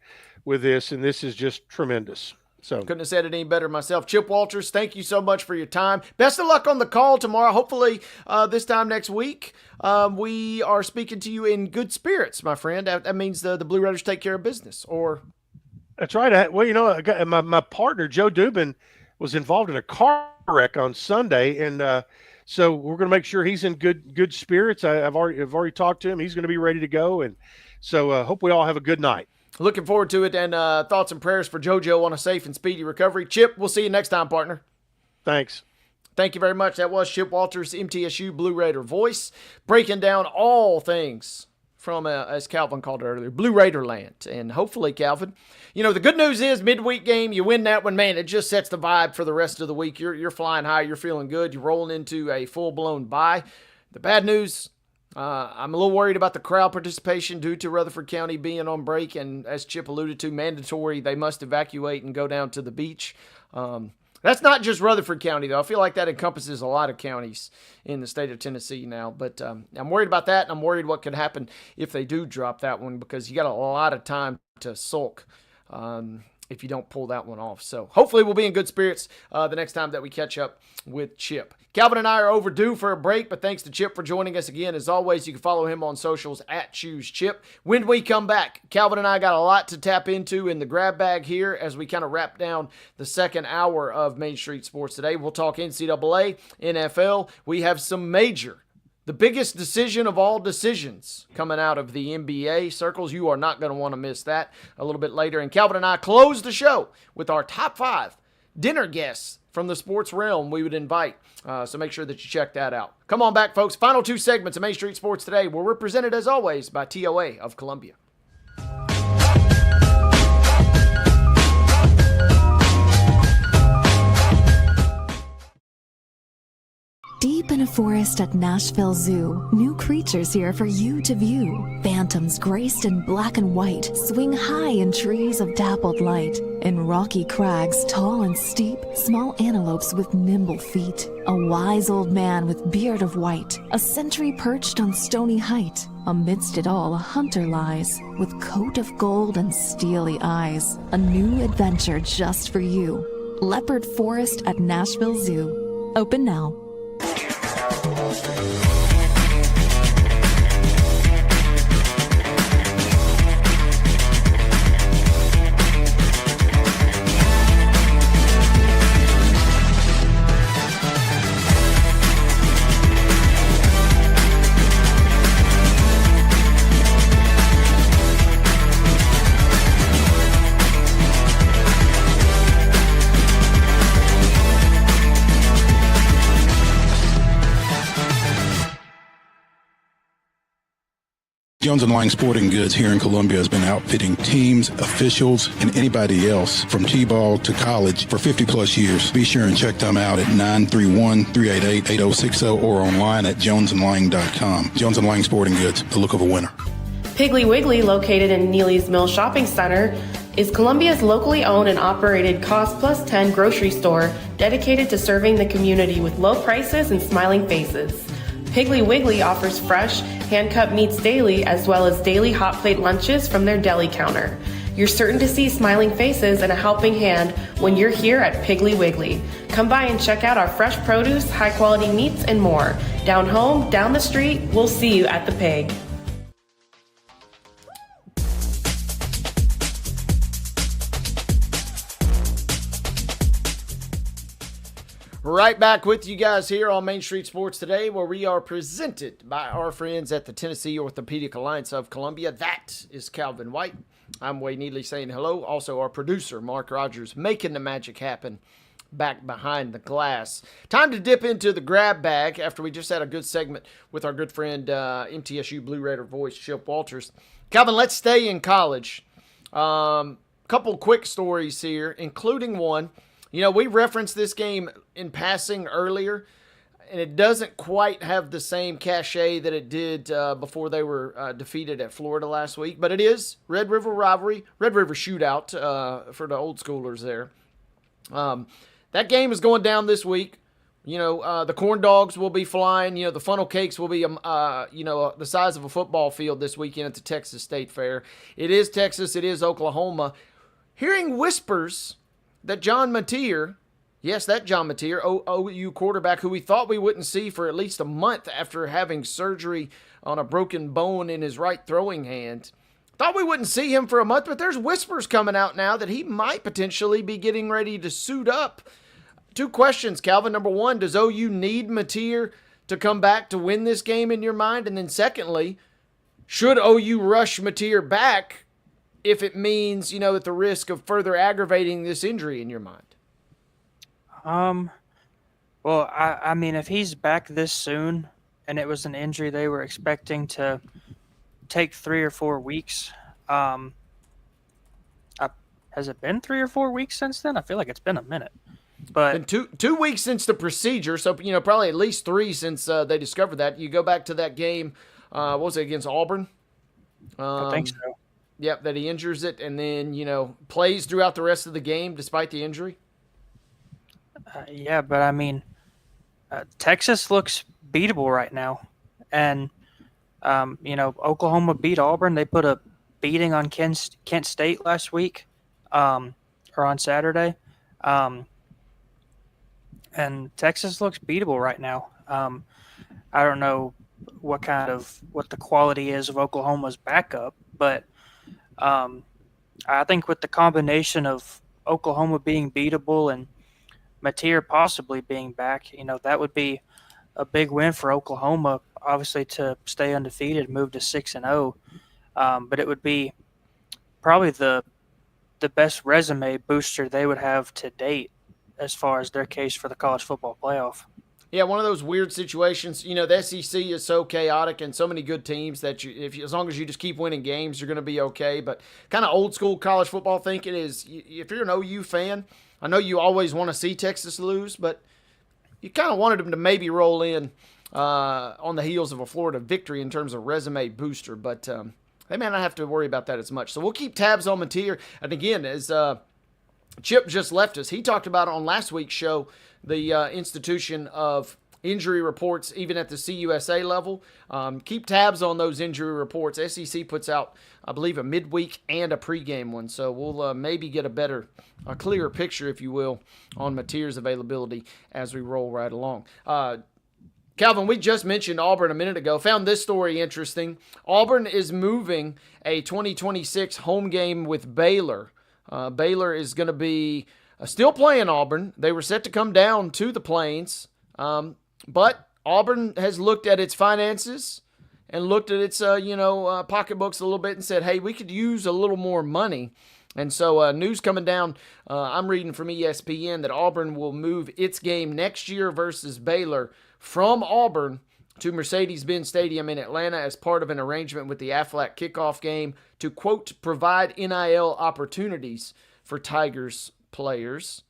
with this, and this is just tremendous. So couldn't have said it any better myself. Chip Walters, thank you so much for your time. Best of luck on the call tomorrow. Hopefully this time next week we are speaking to you in good spirits, my friend. That means the Blue Raiders take care of business. Or that's right. Well, my partner Joe Dubin was involved in a car wreck on Sunday, and so we're going to make sure he's in good spirits. I've already talked to him. He's going to be ready to go, and so hope we all have a good night. Looking forward to it, and thoughts and prayers for JoJo on a safe and speedy recovery. Chip, we'll see you next time, partner. Thanks. Thank you very much. That was Chip Walters, MTSU Blue Raider voice, breaking down all things from, as Calvin called it earlier, Blue Raider land. And hopefully, Calvin, the good news is midweek game, you win that one, man, it just sets the vibe for the rest of the week. You're flying high. You're feeling good. You're rolling into a full-blown bye. The bad news, I'm a little worried about the crowd participation due to Rutherford County being on break, and as Chip alluded to, mandatory. They must evacuate and go down to the beach. That's not just Rutherford County, though. I feel like that encompasses a lot of counties in the state of Tennessee now. But I'm worried about that, and I'm worried what could happen if they do drop that one, because you got a lot of time to sulk if you don't pull that one off. So hopefully we'll be in good spirits the next time that we catch up with Chip. Calvin and I are overdue for a break, but thanks to Chip for joining us again. As always, you can follow him on socials at ChooseChip. When we come back, Calvin and I got a lot to tap into in the grab bag here as we kind of wrap down the second hour of Main Street Sports today. We'll talk NCAA, NFL. We have some the biggest decision of all decisions coming out of the NBA circles. You are not going to want to miss that a little bit later. And Calvin and I close the show with our top 5 dinner guests from the sports realm we would invite. So make sure that you check that out. Come on back, folks. Final 2 segments of Main Street Sports today, where we're presented, as always, by TOA of Columbia. Deep in a forest at Nashville Zoo, new creatures here for you to view. Phantoms graced in black and white swing high in trees of dappled light. In rocky crags, tall and steep, small antelopes with nimble feet. A wise old man with beard of white, a sentry perched on stony height. Amidst it all, a hunter lies, with coat of gold and steely eyes. A new adventure just for you. Leopard Forest at Nashville Zoo. Open now. Jones & Lang Sporting Goods here in Columbia has been outfitting teams, officials, and anybody else from T-ball to college for 50-plus years. Be sure and check them out at 931-388-8060 or online at jonesandlang.com. Jones & Lang Sporting Goods, the look of a winner. Piggly Wiggly, located in Neely's Mill Shopping Center, is Columbia's locally owned and operated Cost Plus 10 grocery store dedicated to serving the community with low prices and smiling faces. Piggly Wiggly offers fresh, hand-cut meats daily, as well as daily hot plate lunches from their deli counter. You're certain to see smiling faces and a helping hand when you're here at Piggly Wiggly. Come by and check out our fresh produce, high-quality meats, and more. Down home, down the street, we'll see you at the Pig. Right back with you guys here on Main Street Sports today, where we are presented by our friends at the Tennessee Orthopedic Alliance of Columbia. That is Calvin White. I'm Wade Needley saying hello. Also our producer, Mark Rogers, making the magic happen back behind the glass. Time to dip into the grab bag after we just had a good segment with our good friend, MTSU Blue Raider voice, Chip Walters. Calvin, let's stay in college. Couple quick stories here, including one. You know, we referenced this game in passing earlier, and it doesn't quite have the same cachet that it did before they were defeated at Florida last week. But it is Red River rivalry, Red River shootout for the old schoolers there. That game is going down this week. You know, the corn dogs will be flying. You know, the funnel cakes will be, the size of a football field this weekend at the Texas State Fair. It is Texas. It is Oklahoma. Hearing whispers that John Mateer, yes, that John Mateer, OU quarterback who we thought we wouldn't see for at least a month after having surgery on a broken bone in his right throwing hand. Thought we wouldn't see him for a month, but there's whispers coming out now that he might potentially be getting ready to suit up. 2 questions, Calvin. Number 1, does OU need Mateer to come back to win this game in your mind? And then secondly, should OU rush Mateer back if it means, at the risk of further aggravating this injury in your mind? Well, I mean, if he's back this soon and it was an injury they were expecting to take 3 or 4 weeks, has it been 3 or 4 weeks since then? I feel like it's been a minute. But been two weeks since the procedure, so, probably at least 3 since they discovered that. You go back to that game, what was it, against Auburn? I think so. Yep, that he injures it and then, plays throughout the rest of the game despite the injury. Yeah, but I mean, Texas looks beatable right now, and Oklahoma beat Auburn. They put a beating on Kent State last week, or on Saturday, um, and Texas looks beatable right now. I don't know what the quality is of Oklahoma's backup, but um, I think with the combination of Oklahoma being beatable and Mateer possibly being back, that would be a big win for Oklahoma, obviously to stay undefeated, move to 6-0. But it would be probably the best resume booster they would have to date as far as their case for the college football playoff. Yeah, one of those weird situations. The SEC is so chaotic and so many good teams that as long as you just keep winning games, you're going to be okay. But kind of old school college football thinking is, if you're an OU fan, I know you always want to see Texas lose, but you kind of wanted them to maybe roll in on the heels of a Florida victory in terms of resume booster. But they may not have to worry about that as much. So we'll keep tabs on Mateer. And again, as Chip just left us, he talked about it on last week's show, the institution of injury reports, even at the CUSA level. Keep tabs on those injury reports. SEC puts out, I believe, a midweek and a pregame one. So we'll maybe get a clearer picture, if you will, on Mateer's availability as we roll right along. Calvin, we just mentioned Auburn a minute ago. Found this story interesting. Auburn is moving a 2026 home game with Baylor. Baylor is going to be still playing Auburn. They were set to come down to the Plains, but Auburn has looked at its finances and looked at its pocketbooks a little bit and said, hey, we could use a little more money. And so news coming down, I'm reading from ESPN that Auburn will move its game next year versus Baylor from Auburn to Mercedes-Benz Stadium in Atlanta as part of an arrangement with the Aflac kickoff game to, quote, provide NIL opportunities for Tigers players.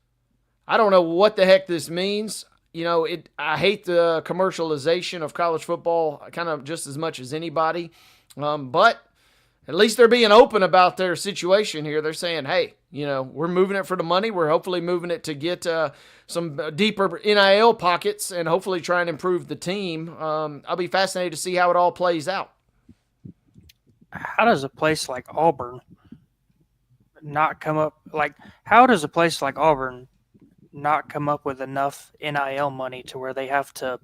I don't know what the heck this means. I hate the commercialization of college football kind of just as much as anybody. But at least they're being open about their situation here. They're saying, hey, we're moving it for the money. We're hopefully moving it to get some deeper NIL pockets and hopefully try and improve the team. I'll be fascinated to see how it all plays out. How does a place like Auburn not come up how does a place like Auburn not come up with enough NIL money to where they have to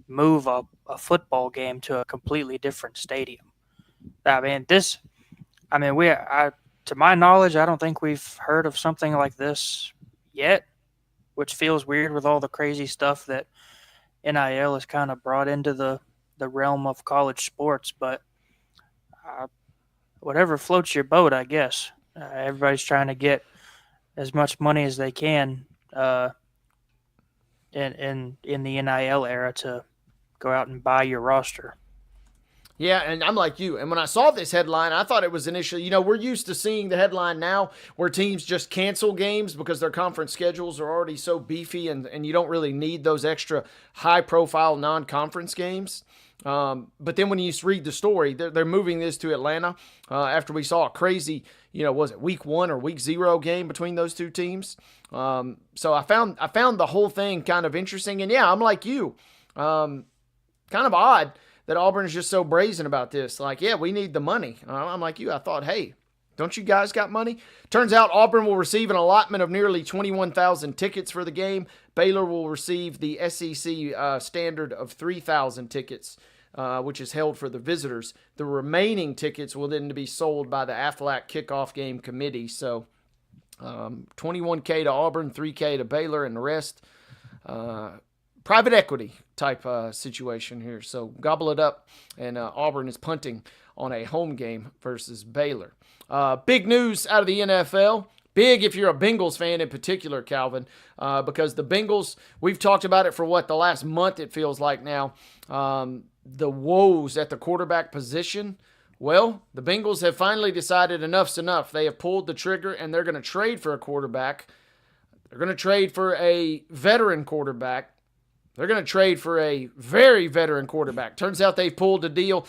move a football game to a completely different stadium? To my knowledge, I don't think we've heard of something like this yet, which feels weird with all the crazy stuff that NIL has kind of brought into the realm of college sports. But whatever floats your boat, I guess. Everybody's trying to get as much money as they can in the NIL era to go out and buy your roster. Yeah, and I'm like you. And when I saw this headline, I thought it was initially, we're used to seeing the headline now where teams just cancel games because their conference schedules are already so beefy and you don't really need those extra high-profile non-conference games. But then when you read the story, they're moving this to Atlanta after we saw a crazy, was it week 1 or week 0 game between those two teams? So I found the whole thing kind of interesting. And yeah, I'm like you. Kind of odd that Auburn is just so brazen about this. Like, yeah, we need the money. I'm like you. I thought, hey, don't you guys got money? Turns out Auburn will receive an allotment of nearly 21,000 tickets for the game. Baylor will receive the SEC standard of 3,000 tickets, which is held for the visitors. The remaining tickets will then be sold by the Aflac kickoff game committee. So $21K to Auburn, $3K to Baylor, and the rest private equity type situation here. So gobble it up, and Auburn is punting on a home game versus Baylor. Big news out of the NFL. Big if you're a Bengals fan in particular, Calvin, because the Bengals, we've talked about it for the last month it feels like now. The woes at the quarterback position. Well, the Bengals have finally decided enough's enough. They have pulled the trigger, and they're going to trade for a quarterback. They're going to trade for a veteran quarterback. They're going to trade for a very veteran quarterback. Turns out they've pulled a deal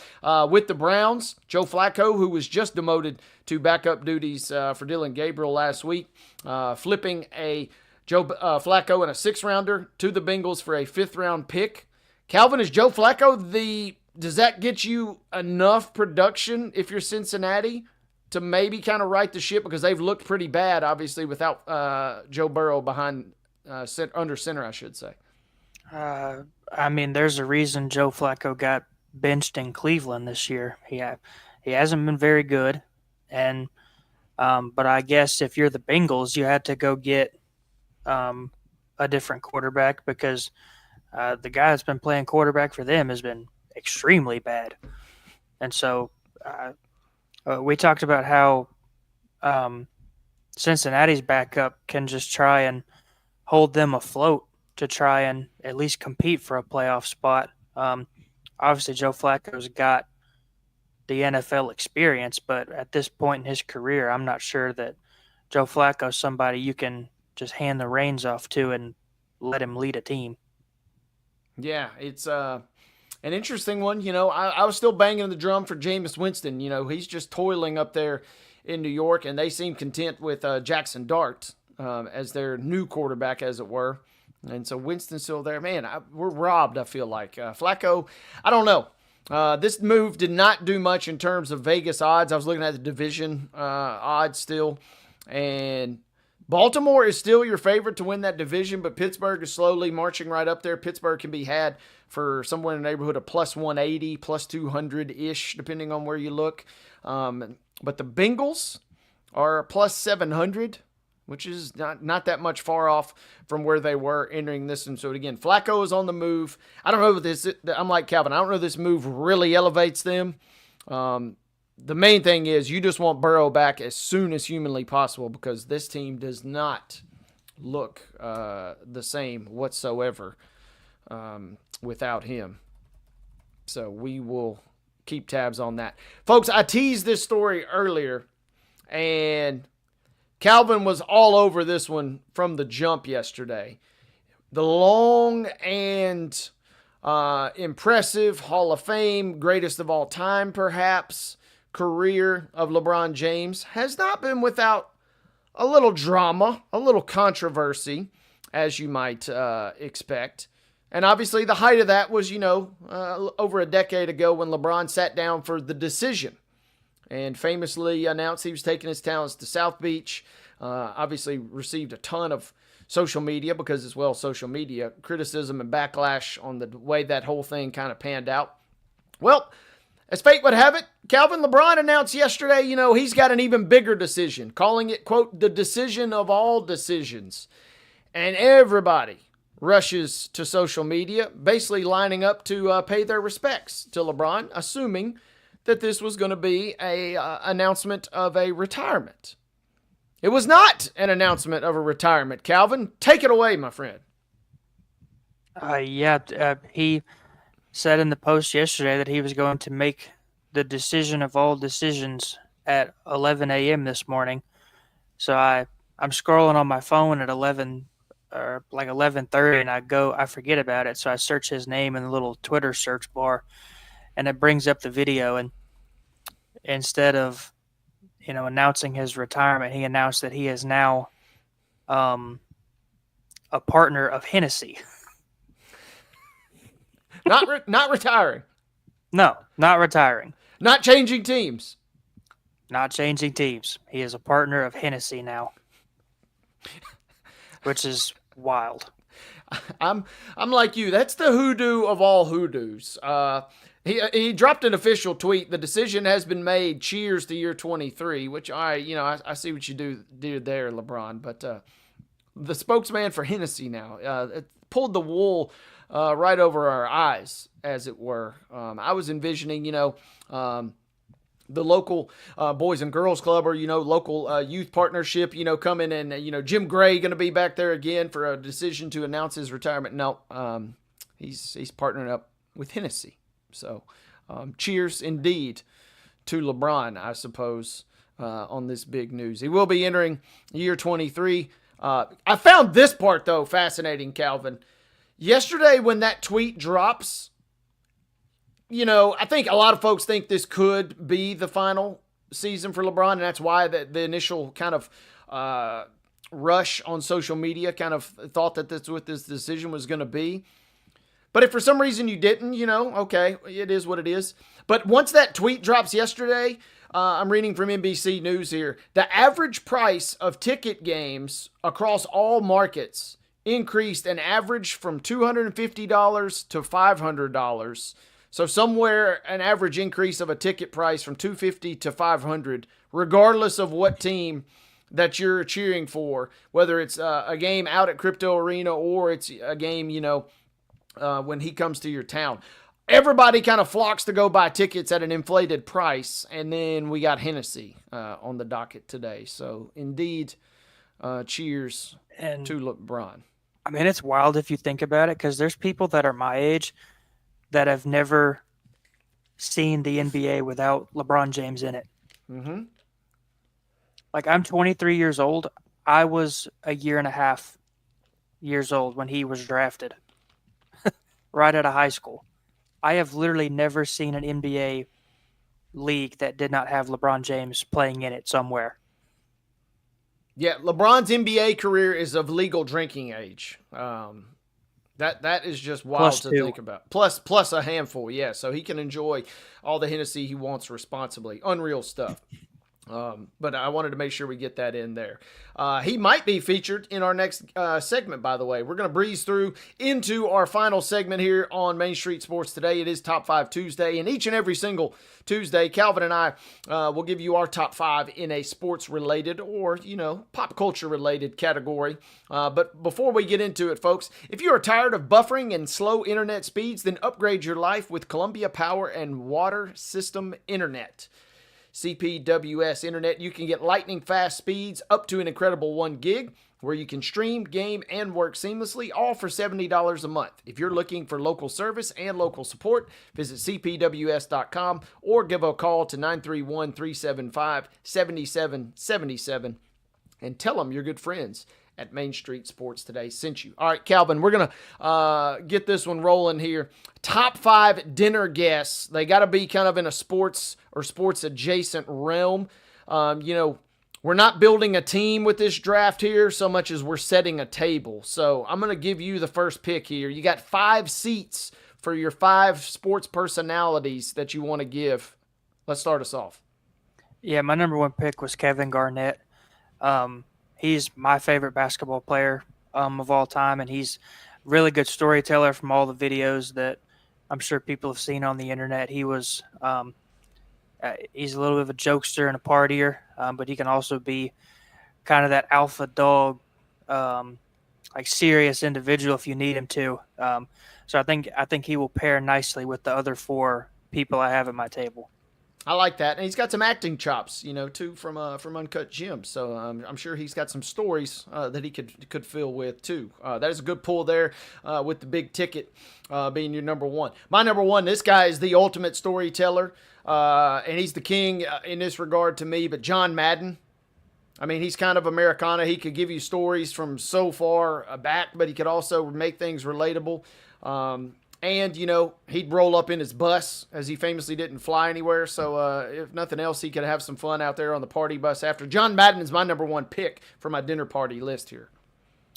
with the Browns. Joe Flacco, who was just demoted to backup duties for Dylan Gabriel last week, flipping a Joe Flacco and a 6th-rounder to the Bengals for a 5th-round pick. Calvin, is Joe Flacco does that get you enough production if you're Cincinnati to maybe kind of right the ship? Because they've looked pretty bad, obviously, without Joe Burrow behind under center, I should say. I mean, there's a reason Joe Flacco got benched in Cleveland this year. He hasn't been very good, and but I guess if you're the Bengals, you had to go get a different quarterback because the guy that's been playing quarterback for them has been extremely bad. And so we talked about how Cincinnati's backup can just try and hold them afloat to try and at least compete for a playoff spot. Obviously, Joe Flacco's got the NFL experience, but at this point in his career, I'm not sure that Joe Flacco's somebody you can just hand the reins off to and let him lead a team. Yeah, it's an interesting one. I was still banging the drum for Jameis Winston. He's just toiling up there in New York, and they seem content with Jackson Dart as their new quarterback, as it were. And so Winston's still there. Man, we're robbed, I feel like. Flacco, I don't know. This move did not do much in terms of Vegas odds. I was looking at the division odds still, and Baltimore is still your favorite to win that division, but Pittsburgh is slowly marching right up there. Pittsburgh can be had for somewhere in the neighborhood of plus 180, plus 200-ish, depending on where you look. But the Bengals are plus 700, which is not that much far off from where they were entering this. And so, again, Flacco is on the move. I don't know if this – I'm like Calvin. I don't know if this move really elevates them. The main thing is you just want Burrow back as soon as humanly possible because this team does not look the same whatsoever without him. So we will keep tabs on that. Folks, I teased this story earlier, and Calvin was all over this one from the jump yesterday. The long and impressive Hall of Fame, greatest of all time perhaps, career of LeBron James has not been without a little drama, a little controversy, as you might expect. And obviously the height of that was, over a decade ago when LeBron sat down for the decision and famously announced he was taking his talents to South Beach. Obviously received a ton of social media because as well social media criticism and backlash on the way that whole thing kind of panned out. Well, as fate would have it, Calvin, LeBron announced yesterday, he's got an even bigger decision, calling it, quote, the decision of all decisions. And everybody rushes to social media, basically lining up to pay their respects to LeBron, assuming that this was going to be a announcement of a retirement. It was not an announcement of a retirement. Calvin, take it away, my friend. He said in the post yesterday that he was going to make the decision of all decisions at 11 a.m. this morning. So I'm scrolling on my phone at 11 or like 11:30, and I forget about it. So I search his name in the little Twitter search bar, and it brings up the video. And instead of announcing his retirement, he announced that he is now a partner of Hennessy. Not retiring. No, not retiring. Not changing teams. Not changing teams. He is a partner of Hennessy now, which is wild. I'm like you. That's the hoodoo of all hoodoos. He dropped an official tweet. The decision has been made. Cheers to year 23. Which I see what you do there, LeBron. But the spokesman for Hennessy now it pulled the wool right over our eyes, as it were. I was envisioning, the local Boys and Girls Club or, local youth partnership, coming and, Jim Gray going to be back there again for a decision to announce his retirement. No, he's partnering up with Hennessy. So cheers indeed to LeBron, I suppose, on this big news. He will be entering year 23. I found this part, though, fascinating, Calvin. Yesterday, when that tweet drops, I think a lot of folks think this could be the final season for LeBron, and that's why the initial kind of rush on social media, kind of thought that that's what this decision was going to be. But if for some reason you didn't, okay, it is what it is. But once that tweet drops yesterday, I'm reading from NBC News here, the average price of ticket games across all markets increased an average from $250 to $500. So somewhere an average increase of a ticket price from $250 to $500, regardless of what team that you're cheering for, whether it's a game out at Crypto Arena or it's a game, when he comes to your town. Everybody kind of flocks to go buy tickets at an inflated price, and then we got Hennessy on the docket today. So, indeed, cheers to LeBron. I mean, it's wild if you think about it, because there's people that are my age that have never seen the NBA without LeBron James in it. Mm-hmm. Like, I'm 23 years old. I was a year and a half years old when he was drafted, right out of high school. I have literally never seen an NBA league that did not have LeBron James playing in it somewhere. Yeah, LeBron's NBA career is of legal drinking age. That is just wild to think about. Plus a handful, yeah. So he can enjoy all the Hennessy he wants responsibly. Unreal stuff. But I wanted to make sure we get that in there. He might be featured in our next segment, by the way. We're going to breeze through into our final segment here on Main Street Sports today. It is Top 5 Tuesday, and each and every single Tuesday, Calvin and I will give you our top 5 in a sports-related or, pop culture-related category. But before we get into it, folks, if you are tired of buffering and slow internet speeds, then upgrade your life with Columbia Power and Water System Internet. CPWS Internet, you can get lightning fast speeds up to an incredible 1 gig, where you can stream, game, and work seamlessly, all for $70 a month. If you're looking for local service and local support, visit cpws.com or give a call to 931-375-7777 and tell them your good friends at Main Street Sports Today sent you. All right, Calvin, we're going to get this one rolling here. Top 5 dinner guests. They got to be kind of in a sports or sports adjacent realm. We're not building a team with this draft here so much as we're setting a table. So I'm going to give you the first pick here. You got 5 seats for your 5 sports personalities that you want to give. Let's start us off. Yeah, my number 1 pick was Kevin Garnett. He's my favorite basketball player of all time, and he's a really good storyteller from all the videos that I'm sure people have seen on the internet. He was he's a little bit of a jokester and a partier, but he can also be kind of that alpha dog, like serious individual if you need him to. So I think he will pair nicely with the other 4 people I have at my table. I like that, and he's got some acting chops, too, from Uncut Gems. So I'm sure he's got some stories that he could fill with too. That is a good pull there with the big ticket being your number 1. My number 1, this guy is the ultimate storyteller, and he's the king in this regard to me. But John Madden, I mean, he's kind of Americana. He could give you stories from so far back, but he could also make things relatable. And, he'd roll up in his bus, as he famously didn't fly anywhere. So, if nothing else, he could have some fun out there on the party bus after. John Madden is my number 1 pick for my dinner party list here.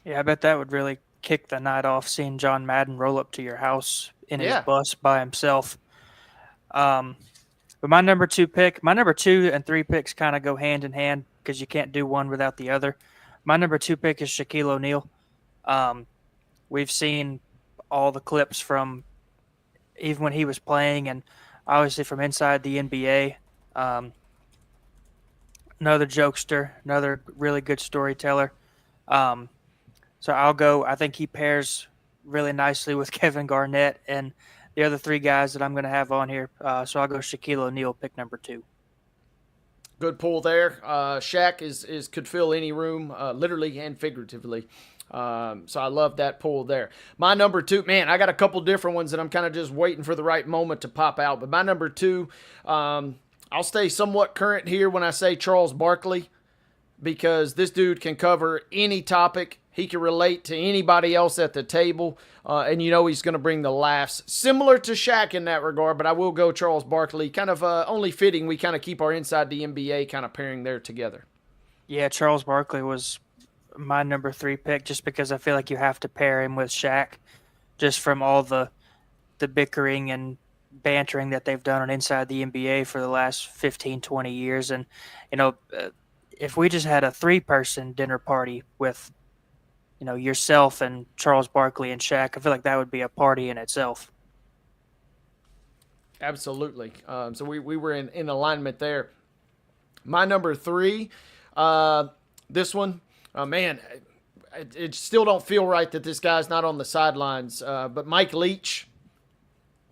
Yeah, I bet that would really kick the night off, seeing John Madden roll up to your house in his bus by himself. But my number 2 and 3 picks kind of go hand in hand because you can't do one without the other. My number 2 pick is Shaquille O'Neal. We've seen all the clips from even when he was playing and obviously from inside the NBA. Another jokester, another really good storyteller. So I think he pairs really nicely with Kevin Garnett and the other 3 guys that I'm going to have on here. So I'll go Shaquille O'Neal, pick number 2. Good pull there. Shaq could fill any room, literally and figuratively. So I love that pull there. My number 2, man, I got a couple different ones that I'm kind of just waiting for the right moment to pop out. But my number 2, I'll stay somewhat current here when I say Charles Barkley, because this dude can cover any topic. He can relate to anybody else at the table, and he's going to bring the laughs. Similar to Shaq in that regard, but I will go Charles Barkley. Kind of only fitting we kind of keep our Inside the NBA kind of pairing there together. Yeah, Charles Barkley was my number 3 pick just because I feel like you have to pair him with Shaq, just from all the bickering and bantering that they've done on Inside the NBA for the last 15, 20 years. And, if we just had a 3-person dinner party with, yourself and Charles Barkley and Shaq, I feel like that would be a party in itself. Absolutely. So we were in alignment there. My number 3, this one, man, it still don't feel right that this guy's not on the sidelines. But Mike Leach,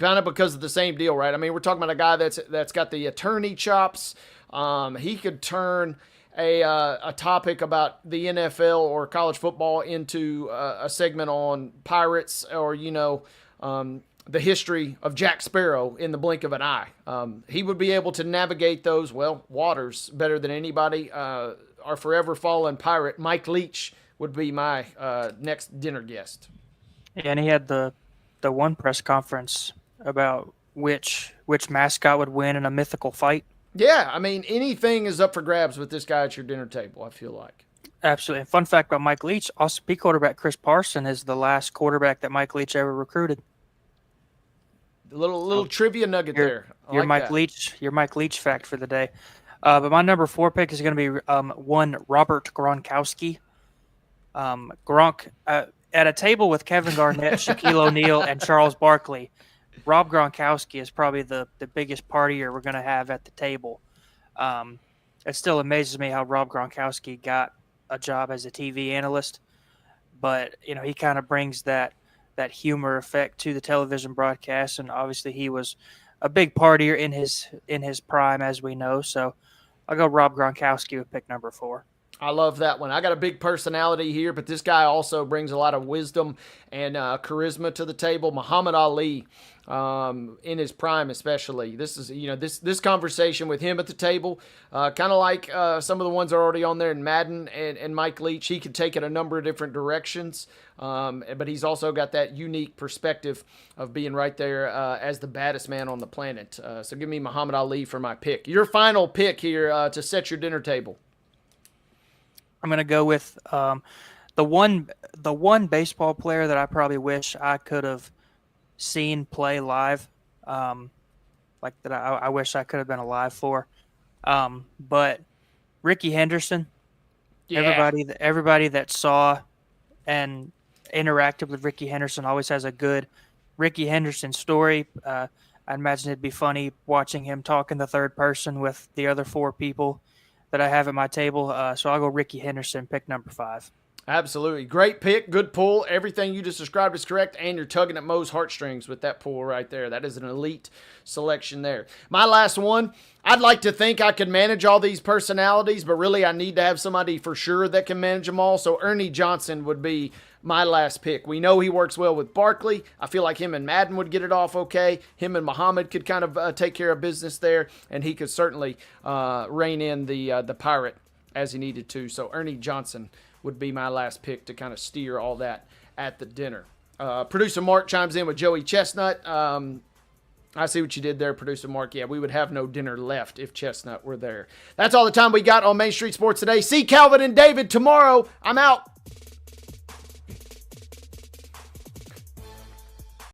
kind of because of the same deal, right? I mean, we're talking about a guy that's got the attorney chops. He could turn a topic about the NFL or college football into a segment on pirates or, the history of Jack Sparrow in the blink of an eye. He would be able to navigate those, waters better than anybody. Our forever fallen pirate, Mike Leach, would be my next dinner guest. Yeah, and he had the one press conference about which mascot would win in a mythical fight. Yeah, I mean, anything is up for grabs with this guy at your dinner table, I feel like. Absolutely. And fun fact about Mike Leach, Austin Peay quarterback Chris Parson is the last quarterback that Mike Leach ever recruited. A little trivia nugget there. Your Mike Leach fact for the day. But my number 4 pick is going to be one Robert Gronkowski. Gronk at a table with Kevin Garnett, Shaquille O'Neal, and Charles Barkley. Rob Gronkowski is probably the biggest partier we're going to have at the table. It still amazes me how Rob Gronkowski got a job as a TV analyst, but he kind of brings that humor effect to the television broadcast, and obviously he was a big partier in his prime, as we know. So I'll go Rob Gronkowski with pick number 4. I love that one. I got a big personality here, but this guy also brings a lot of wisdom and charisma to the table. Muhammad Ali, in his prime especially. This is, this conversation with him at the table, kind of like some of the ones that are already on there in Madden and Mike Leach. He could take it a number of different directions, but he's also got that unique perspective of being right there as the baddest man on the planet. So give me Muhammad Ali for my pick. Your final pick here to set your dinner table. I'm going to go with the one baseball player that I probably wish I could have seen play live, like that I wish I could have been alive for. But Ricky Henderson, everybody that saw and interacted with Ricky Henderson always has a good Ricky Henderson story. I imagine it'd be funny watching him talk in the third person with the other 4 people that I have at my table. So I'll go Ricky Henderson, pick number 5. Absolutely. Great pick. Good pull. Everything you just described is correct, and you're tugging at Mo's heartstrings with that pull right there. That is an elite selection there. My last one, I'd like to think I could manage all these personalities, but really I need to have somebody for sure that can manage them all. So Ernie Johnson would be my last pick. We know he works well with Barkley. I feel like him and Madden would get it off okay. Him and Muhammad could kind of take care of business there, and he could certainly rein in the pirate as he needed to. So Ernie Johnson would be my last pick to kind of steer all that at the dinner. Producer Mark chimes in with Joey Chestnut. I see what you did there, Producer Mark. Yeah, we would have no dinner left if Chestnut were there. That's all the time we got on Main Street Sports today. See Calvin and David tomorrow. I'm out.